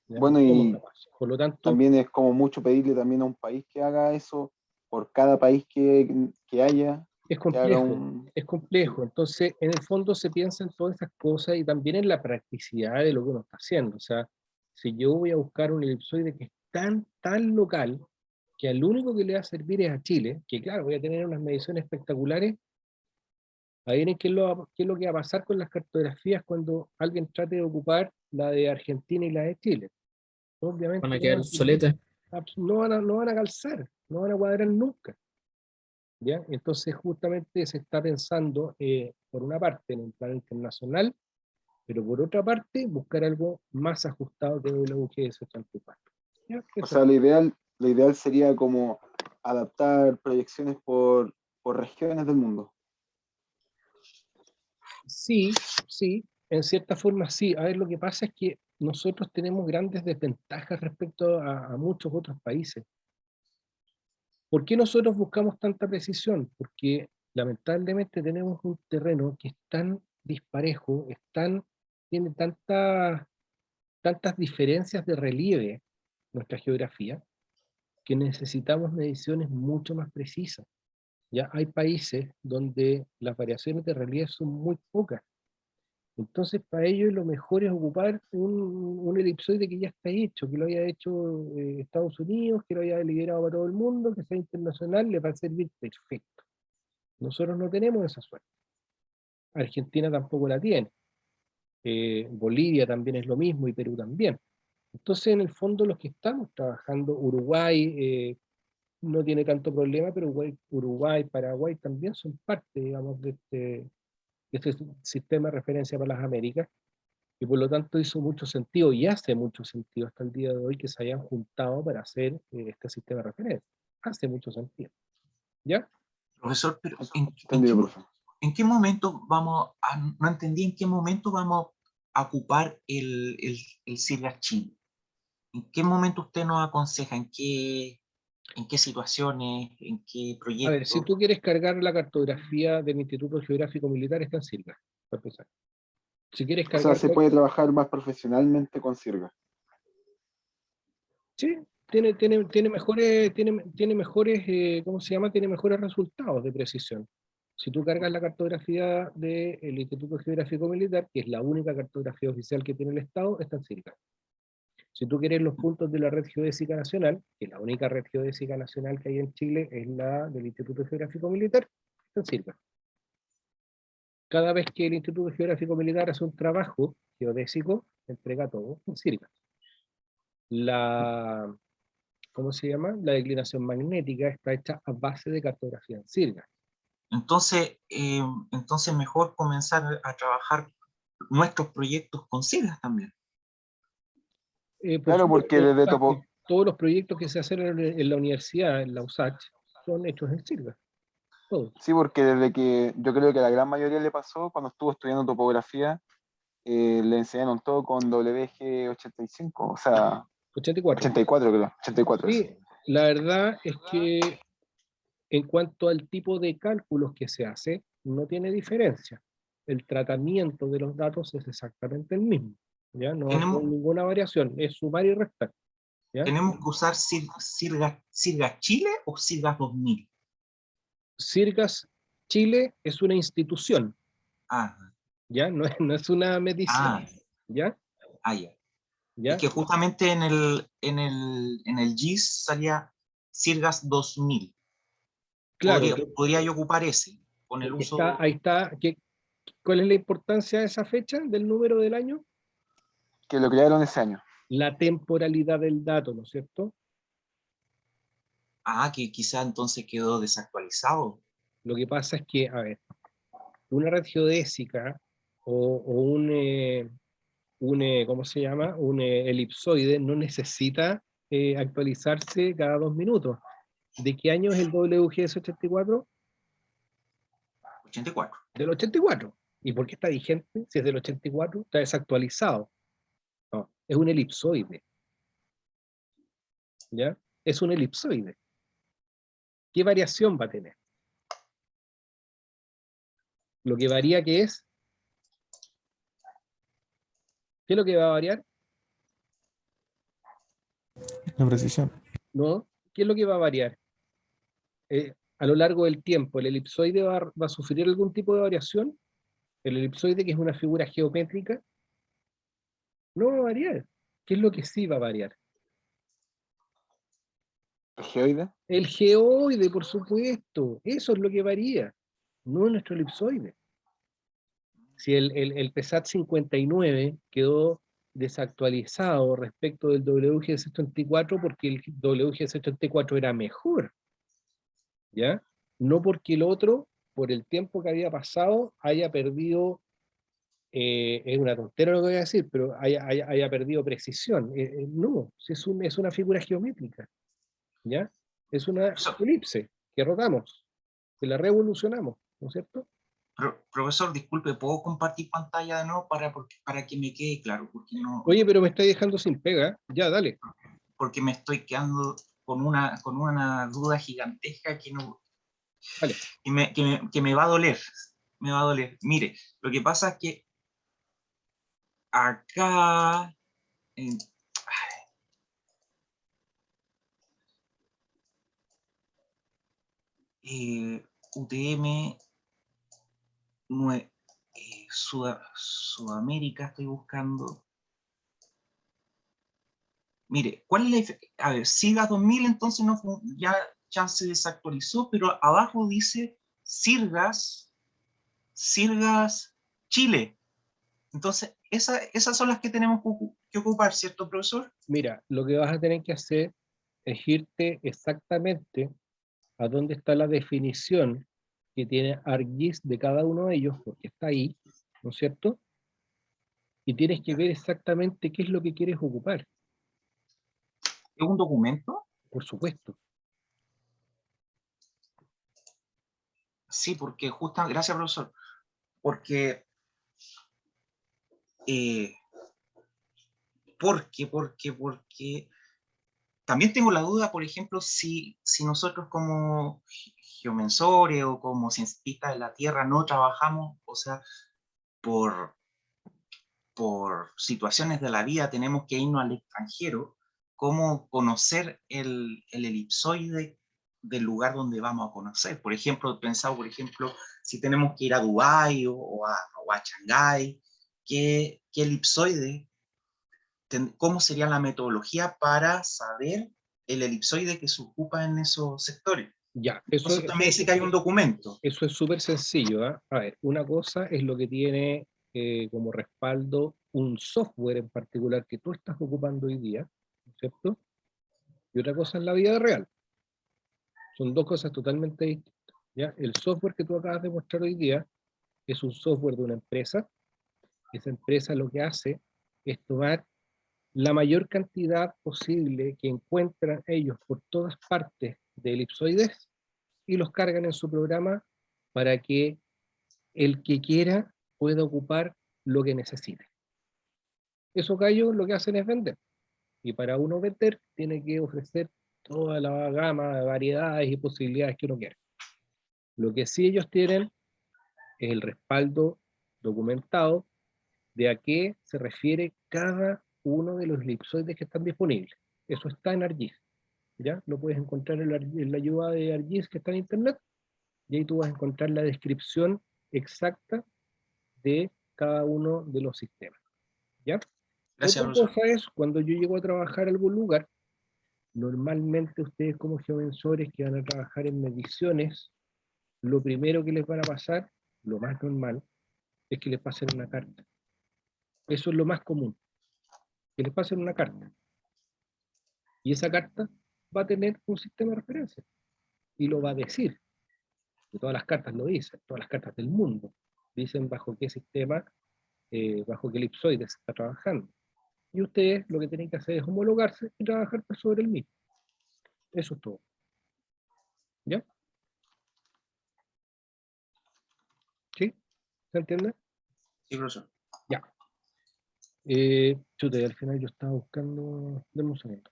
¿Ya? Bueno, No somos y capaces. Por lo tanto, también es como mucho pedirle también a un país que haga eso, por cada país que haya, es que haga complejo, un... es complejo. Entonces, en el fondo se piensa en todas estas cosas y también en la practicidad de lo que uno está haciendo. O sea, si yo voy a buscar un elipsoide que es tan local, que al único que le va a servir es a Chile, que claro, voy a tener unas mediciones espectaculares, adivinen qué es lo que va a pasar con las cartografías cuando alguien trate de ocupar la de Argentina y la de Chile. Obviamente Van a quedar obsoletas. no van a calzar, no van a cuadrar nunca. ¿Ya? Entonces justamente se está pensando, por una parte, en el plano internacional, pero por otra parte, buscar algo más ajustado que WGS 84. ¿Ya? O sea, lo ideal sería como adaptar proyecciones por regiones del mundo. Sí, sí, en cierta forma sí. A ver, lo que pasa es que nosotros tenemos grandes desventajas respecto a muchos otros países. ¿Por qué nosotros buscamos tanta precisión? Porque lamentablemente tenemos un terreno que es tan disparejo, tiene tantas diferencias de relieve nuestra geografía, que necesitamos mediciones mucho más precisas. Ya hay países donde las variaciones de relieve son muy pocas. Entonces, para ellos lo mejor es ocupar un elipsoide que ya está hecho, que lo haya hecho Estados Unidos, que lo haya liberado para todo el mundo, que sea internacional, le va a servir perfecto. Nosotros no tenemos esa suerte. Argentina tampoco la tiene. Bolivia también es lo mismo y Perú también. Entonces, en el fondo, los que estamos trabajando, Uruguay no tiene tanto problema, pero Uruguay, Paraguay también son parte, digamos, de este sistema de referencia para las Américas, y por lo tanto hizo mucho sentido, y hace mucho sentido hasta el día de hoy, que se hayan juntado para hacer este sistema de referencia. Hace mucho sentido. ¿Ya? Profesor, pero Entendido, profe. ¿en qué momento vamos a, no entendí en qué momento vamos a ocupar el Sirgas Chile? ¿En qué momento usted nos aconseja? ¿En qué situaciones? ¿En qué A ver, si proyectos? tú quieres cargar la cartografía del Instituto Geográfico Militar, está en Sirga, para empezar. Si quieres O sea, cargar, se puede trabajar más profesionalmente con Sirga. sí, tiene mejores, ¿cómo se llama? Tiene mejores resultados de precisión. Si tú cargas la cartografía del Instituto Geográfico Militar, que es la única cartografía oficial que tiene el Estado, está en Sirga. Si tú quieres los puntos de la red geodésica nacional, que la única red geodésica nacional que hay en Chile es la del Instituto Geográfico Militar, está en Sirga. Cada vez que el Instituto Geográfico Militar hace un trabajo geodésico, entrega todo en Sirga. ¿Cómo se llama? La declinación magnética está hecha a base de cartografía en Sirga. Entonces mejor comenzar a trabajar nuestros proyectos con Sirgas también. Por Claro, porque supuesto, desde topo... todos los proyectos que se hacen en la universidad, en la USACH, son hechos en Sirga. Todos. Sí, porque desde que yo creo que a la gran mayoría le pasó cuando estuvo estudiando topografía, le enseñaron todo con WG85, o sea, 84. 84 creo, 84 Sí, eso. la verdad es que en cuanto al tipo de cálculos que se hace, no tiene diferencia. El tratamiento de los datos es exactamente el mismo. ¿Ya? No hay Tenemos, ninguna variación, es sumar y restar. ¿Ya? ¿Tenemos que usar Sirgas Chile o Sirgas 2000? Sirgas Chile es una institución, Ah, ¿ya? No es una medición, ah, ¿ya? ya. Es ¿Ya? que justamente en el GIS salía Sirgas 2000. Claro, Podría yo ocupar ese con el porque uso. ahí está, ¿cuál es la importancia de esa fecha, del número del año? Que lo crearon ese año. La temporalidad del dato, ¿no es cierto? Que quizá entonces quedó desactualizado. Lo que pasa es que, a ver, una red geodésica o ¿cómo se llama? Un elipsoide no necesita actualizarse cada 2 minutos. ¿De qué año es el WGS 84? 84. Del 84. ¿Y por qué está vigente? Si es del 84, está desactualizado. No, es un elipsoide. ¿Ya? Es un elipsoide. ¿Qué variación va a tener? Lo que varía, ¿qué es? ¿Qué es lo que va a variar? La precisión. ¿No? ¿Qué es lo que va a variar? A lo largo del tiempo, ¿el elipsoide va a sufrir algún tipo de variación? El elipsoide, que es una figura geométrica, no va a variar. ¿Qué es lo que sí va a variar? ¿El geoide? El geoide, por supuesto. Eso es lo que varía, no nuestro elipsoide. Si el PESAT 59 quedó desactualizado respecto del WG-74 porque el WG-74 era mejor, ¿ya? No porque el otro, por el tiempo que había pasado, haya perdido, es una tontera lo que voy a decir, pero haya perdido precisión. No, es una figura geométrica, ¿ya? Es una elipse que rotamos, que la revolucionamos, ¿no es cierto? Profesor, disculpe, ¿puedo compartir pantalla de nuevo para que me quede claro? Oye, pero me está dejando sin pega. Ya, dale. Porque me estoy quedando con una duda gigantesca que no, Vale. que me va a doler. Me va a doler. Mire, lo que pasa es que acá en, UTM Sudamérica estoy buscando. Mire, ¿cuál es la diferencia? A ver, Sirgas 2000 entonces ya se desactualizó, pero abajo dice Sirgas Chile. Entonces, esas son las que tenemos que ocupar, ¿cierto, profesor? Mira, lo que vas a tener que hacer es irte exactamente a dónde está la definición que tiene ArcGIS de cada uno de ellos, porque está ahí, ¿no es cierto? Y tienes que ver exactamente qué es lo que quieres ocupar, ¿Es un documento? por supuesto. Sí, porque justamente, gracias profesor, porque, eh, porque también tengo la duda, por ejemplo, si nosotros como geomensores o como cientistas de la Tierra no trabajamos, o sea, por, por situaciones de la vida tenemos que irnos al extranjero, ¿cómo conocer el elipsoide del lugar donde vamos a conocer? Por ejemplo, he pensado, por ejemplo, si tenemos que ir a Dubái o a Shanghái, ¿qué elipsoide, cómo sería la metodología para saber el elipsoide que se ocupa en esos sectores? Ya, Entonces usted me dice que hay un documento. eso es súper sencillo, ¿ah? A ver, una cosa es lo que tiene como respaldo un software en particular que tú estás ocupando hoy día, ¿no es cierto? Y otra cosa es la vida real. Son dos cosas totalmente distintas, ¿ya? El software que tú acabas de mostrar hoy día es un software de una empresa. Esa empresa lo que hace es tomar la mayor cantidad posible que encuentran ellos por todas partes de elipsoides y los cargan en su programa para que el que quiera pueda ocupar lo que necesite. Esos gallos lo que hacen es vender. Y para uno vender, tiene que ofrecer toda la gama de variedades y posibilidades que uno quiera. Lo que sí ellos tienen es el respaldo documentado de a qué se refiere cada uno de los elipsoides que están disponibles. Eso está en ArcGIS, ¿ya? Lo puedes encontrar en la ayuda de ArcGIS que está en internet, y ahí tú vas a encontrar la descripción exacta de cada uno de los sistemas, ¿ya? Gracias, Otra profesor. cosa es, cuando yo llego a trabajar a algún lugar, normalmente ustedes como geomensores que van a trabajar en mediciones, lo primero que les van a pasar, lo más normal, es que les pasen una carta. Eso es lo más común, que les pasen una carta. Y esa carta va a tener un sistema de referencia, y lo va a decir. Que todas las cartas lo dicen, todas las cartas del mundo dicen bajo qué sistema, bajo qué elipsoide se está trabajando. Y ustedes lo que tienen que hacer es homologarse y trabajar sobre el mismo. Eso es todo. ¿Ya? ¿Sí? ¿Se entiende? Sí, profesor. Ya. Chute, al final yo estaba buscando. Deme un segundo.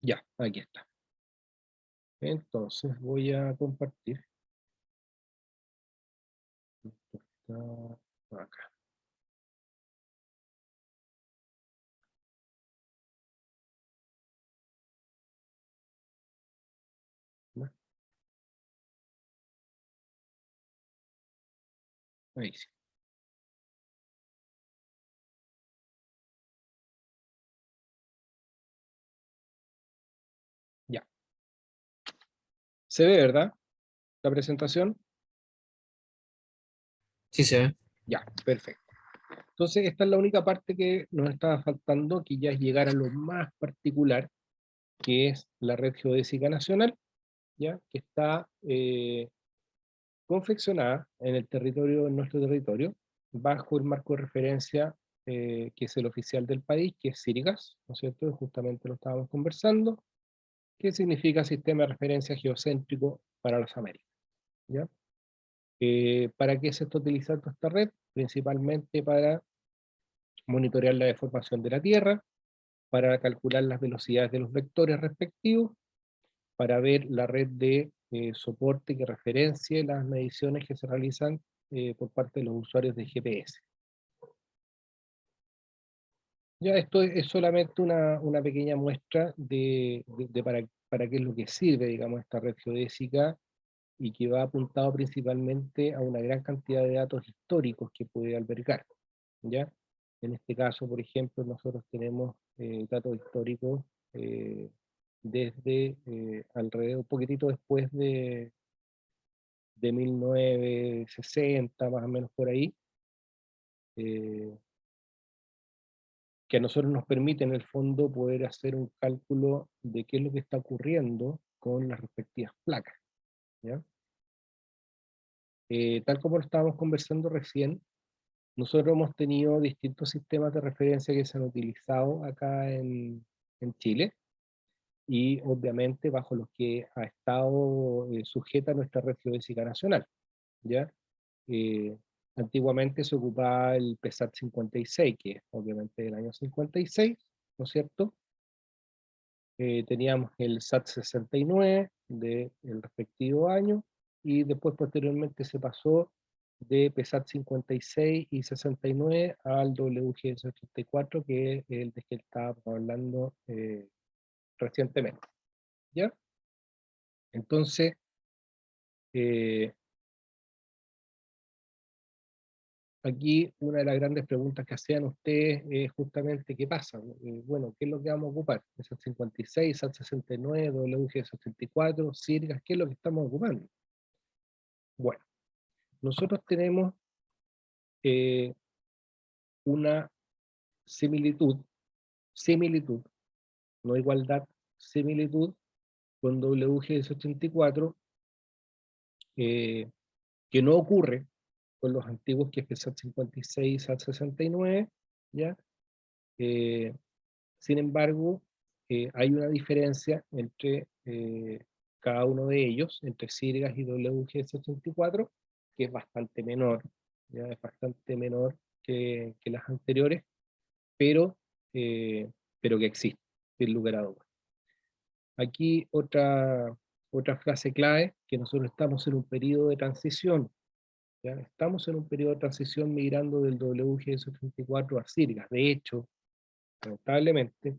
Ya, aquí está. Entonces voy a compartir. Esto está acá. ¿No? Ahí sí. Ya. ¿Se ve, verdad? La presentación. Sí se ve. Ya, perfecto. Entonces, esta es la única parte que nos estaba faltando, que ya es llegar a lo más particular, que es la red geodésica nacional, ¿ya? Que está confeccionada en el territorio, en nuestro territorio, bajo el marco de referencia que es el oficial del país, que es SIRGAS, ¿no es cierto? Justamente lo estábamos conversando, que significa Sistema de Referencia Geocéntrico para las Américas, ¿ya? ¿Para qué se está utilizando esta red? Principalmente para monitorear la deformación de la Tierra, para calcular las velocidades de los vectores respectivos, para ver la red de soporte que referencie las mediciones que se realizan por parte de los usuarios de GPS. Ya esto es solamente una pequeña muestra de para qué es lo que sirve, digamos, esta red geodésica, y que va apuntado principalmente a una gran cantidad de datos históricos que puede albergar, ¿ya? En este caso, por ejemplo, nosotros tenemos datos históricos desde alrededor, un poquitito después de 1960, más o menos por ahí, eh, que a nosotros nos permite en el fondo poder hacer un cálculo de qué es lo que está ocurriendo con las respectivas placas, ¿ya? tal como lo estábamos conversando recién, nosotros hemos tenido distintos sistemas de referencia que se han utilizado acá en Chile, y obviamente bajo los que ha estado sujeta nuestra red geodésica nacional, ¿ya? Antiguamente se ocupaba el PESAT 56, que es obviamente del año 56, ¿no es cierto? Teníamos el SAT 69 del respectivo año, y después posteriormente se pasó de PESAT 56 y 69 al WGS 84, que es el de que estábamos hablando recientemente, ¿ya? Entonces, aquí una de las grandes preguntas que hacían ustedes es justamente qué pasa. Bueno, ¿qué es lo que vamos a ocupar? SAT 56, SAT 69, WG 74, SIRGAS, ¿qué es lo que estamos ocupando? Bueno, nosotros tenemos una similitud, no igualdad, similitud con WG 84, que no ocurre con los antiguos, que es el SAT 56 y SAT 69, ¿ya? Sin embargo, hay una diferencia entre cada uno de ellos, entre SIRGAS y WGS 84, que es bastante menor, ¿ya? Es bastante menor que las anteriores, pero que existe, sin lugar a dudas. Aquí otra frase clave, que nosotros estamos en un periodo de transición, ¿ya? Estamos en un periodo de transición migrando del WGS 84 a SIRGAS. De hecho, lamentablemente,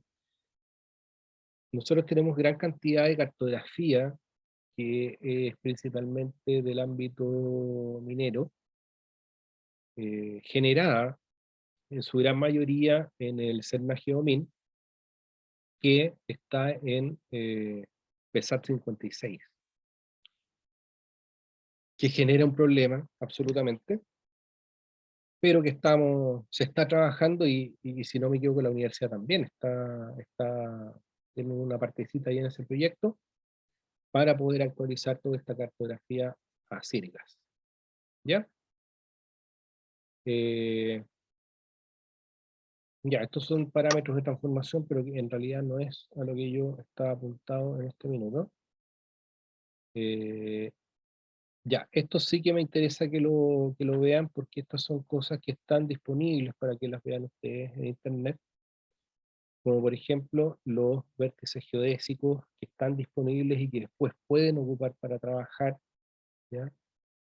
nosotros tenemos gran cantidad de cartografía que es principalmente del ámbito minero, generada en su gran mayoría en el CERNA Geomin, que está en PESAT 56, que genera un problema, absolutamente, pero que se está trabajando, y si no me equivoco, la universidad también está en una partecita ahí en ese proyecto, para poder actualizar toda esta cartografía a SIRGAS, ¿ya? Ya, estos son parámetros de transformación, pero que en realidad no es a lo que yo estaba apuntado en este minuto. Ya, esto sí que me interesa que lo vean, porque estas son cosas que están disponibles para que las vean ustedes en internet, como por ejemplo los vértices geodésicos que están disponibles y que después pueden ocupar para trabajar, ¿ya?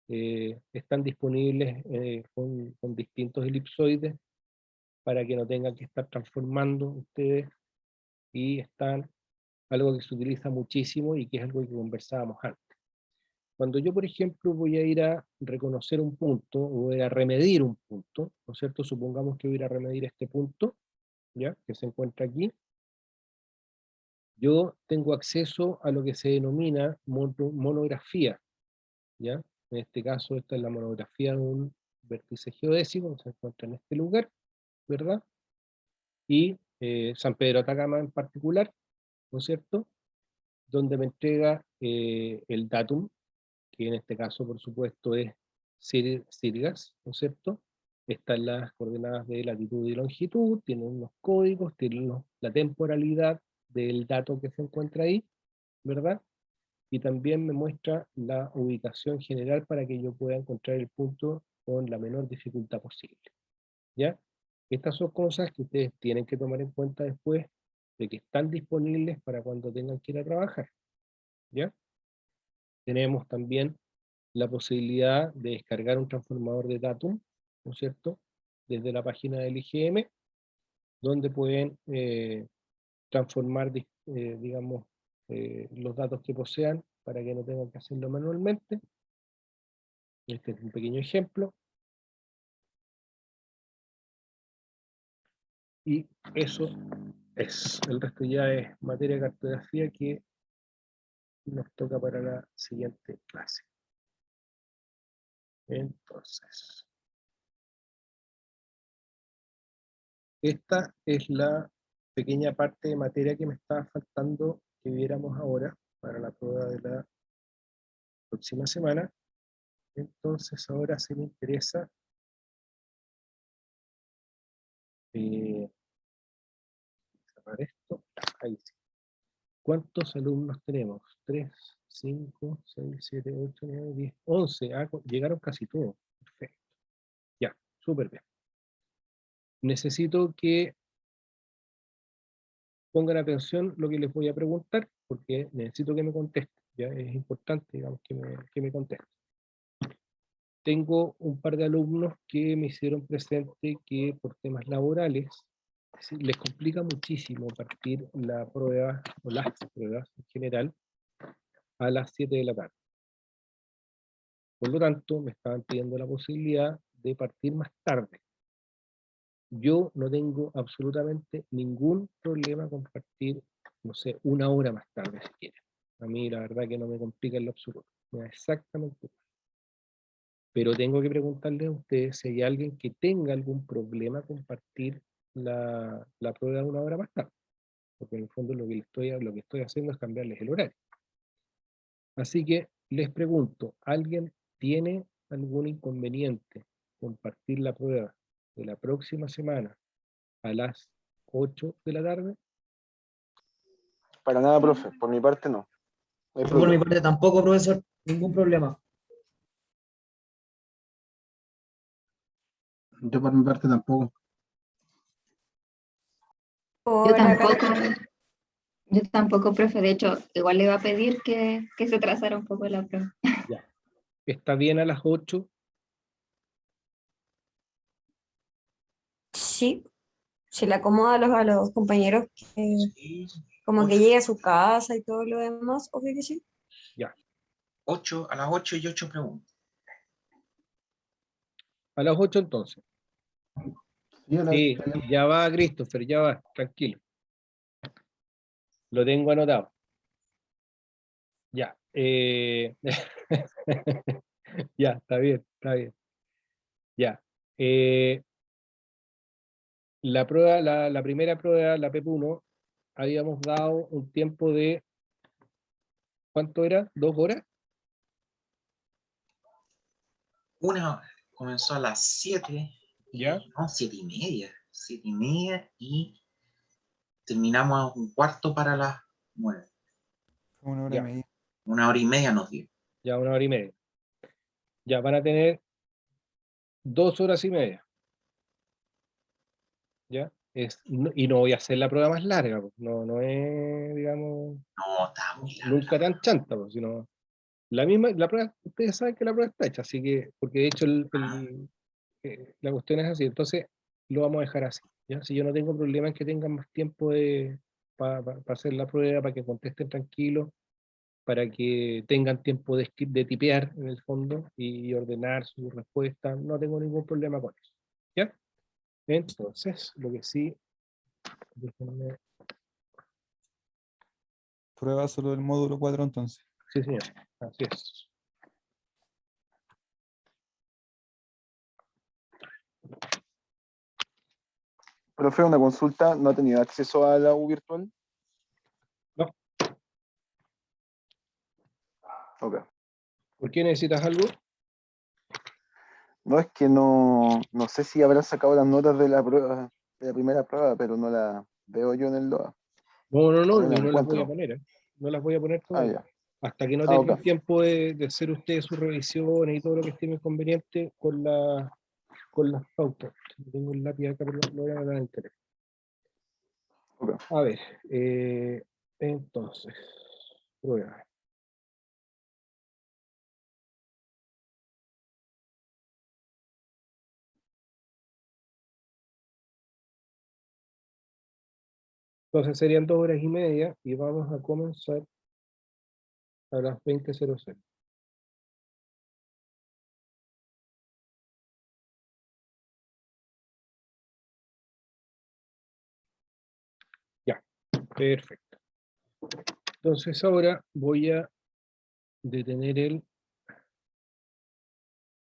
Están disponibles con distintos elipsoides, para que no tengan que estar transformando ustedes, y están algo que se utiliza muchísimo y que es algo que conversábamos antes. Cuando yo, por ejemplo, voy a ir a reconocer un punto, o voy a remedir un punto, ¿no es cierto? Supongamos que voy a ir a remedir este punto, ¿ya? Que se encuentra aquí. Yo tengo acceso a lo que se denomina monografía, ¿ya? En este caso, esta es la monografía de un vértice geodésico que se encuentra en este lugar, ¿verdad? Y San Pedro Atacama en particular, ¿no es cierto? Donde me entrega el datum, que en este caso, por supuesto, es SIRGAS, ¿no es cierto? Están las coordenadas de latitud y longitud, tienen unos códigos, tienen la temporalidad del dato que se encuentra ahí, ¿verdad? Y también me muestra la ubicación general para que yo pueda encontrar el punto con la menor dificultad posible, ¿ya? Estas son cosas que ustedes tienen que tomar en cuenta después, de que están disponibles para cuando tengan que ir a trabajar, ¿ya? Tenemos también la posibilidad de descargar un transformador de datum, ¿no es cierto?, desde la página del IGM, donde pueden transformar, digamos, los datos que posean, para que no tengan que hacerlo manualmente. Este es un pequeño ejemplo. Y eso es. El resto ya es materia de cartografía que nos toca para la siguiente clase. Entonces, esta es la pequeña parte de materia que me estaba faltando que viéramos ahora para la prueba de la próxima semana. Entonces ahora sí me interesa cerrar esto. Ahí sí. ¿Cuántos alumnos tenemos? 3, 5, 6, 7, 8, 9, 10, 11. Ah, llegaron casi todos. Perfecto. Ya, súper bien. Necesito que pongan atención lo que les voy a preguntar, porque necesito que me contesten. Ya es importante, digamos, que me contesten. Tengo un par de alumnos que me hicieron presente que por temas laborales les complica muchísimo partir la prueba o las pruebas en general a las 7 de la tarde. Por lo tanto, me estaban pidiendo la posibilidad de partir más tarde. Yo no tengo absolutamente ningún problema con partir, no sé, 1 hora más tarde si quieren. A mí la verdad que no me complica en lo absoluto. Me da exactamente igual. Pero tengo que preguntarles a ustedes si hay alguien que tenga algún problema con partir la prueba 1 hora más tarde. Porque en el fondo lo que estoy haciendo es cambiarles el horario. Así que les pregunto, ¿alguien tiene algún inconveniente con partir la prueba de la próxima semana a las 8 de la tarde? Para nada, profe. Por mi parte, no. No hay Por mi problema. parte tampoco, profesor, ningún problema. Yo por mi parte tampoco. Yo tampoco, yo tampoco, profe. De hecho, igual le iba a pedir que se trazara un poco la prueba. Ya. ¿Está bien a las 8? Sí, se le acomoda a los compañeros que Sí, como que llegue a su casa y todo lo demás, obvio que sí. Ya. 8, a las 8 y 8 preguntas. A las 8 entonces. Sí, a las Sí, 8 ya. ya va Christopher, ya va, tranquilo. Lo tengo anotado. Ya. Ya, está bien, está bien. Ya. La prueba, la primera prueba, la PEP1, habíamos dado un tiempo de, ¿cuánto era? ¿2 horas? Una comenzó a las 7, ¿Ya? no, 7:30. 7:30 y terminamos a un cuarto para las 9. Fue 1 hora y Ya. media. 1 hora y media nos dio. Ya 1 hora y media. Ya van a tener 2 horas y media. ¿Ya? Y no voy a hacer la prueba más larga, pues. No es, digamos, No, está muy larga. nunca tan chanta, pues, sino la prueba, ustedes saben que la prueba está hecha, así que, porque de hecho la cuestión es así, entonces lo vamos a dejar así, ¿ya? Si yo no tengo problema en que tengan más tiempo para hacer la prueba, para que contesten tranquilos, para que tengan tiempo de tipear en el fondo y ordenar su respuesta, no tengo ningún problema con eso, ¿ya? Entonces, lo que sí, déjenme, Prueba solo del módulo 4 entonces. sí señor, así es. Profe, una consulta. ¿No ha tenido acceso a la U virtual? No. Ok. ¿Por qué necesitas algo? No, es que no sé si habrán sacado las notas de la prueba, de la primera prueba, pero no la veo yo en el LOA. No, O no la yo no las voy a encuentro. poner, ¿eh? No las voy a poner Ah, todavía. ya. Hasta que no Ah, tengan ok. tiempo de hacer ustedes sus revisiones y todo lo que estime conveniente con las pautas. Tengo el lápiz acá, pero lo voy a anotar en el teléfono. Ok. A ver, entonces, prueba. Entonces serían 2 horas y media y vamos a comenzar a las 20:00. Ya, perfecto. Entonces ahora voy a detener el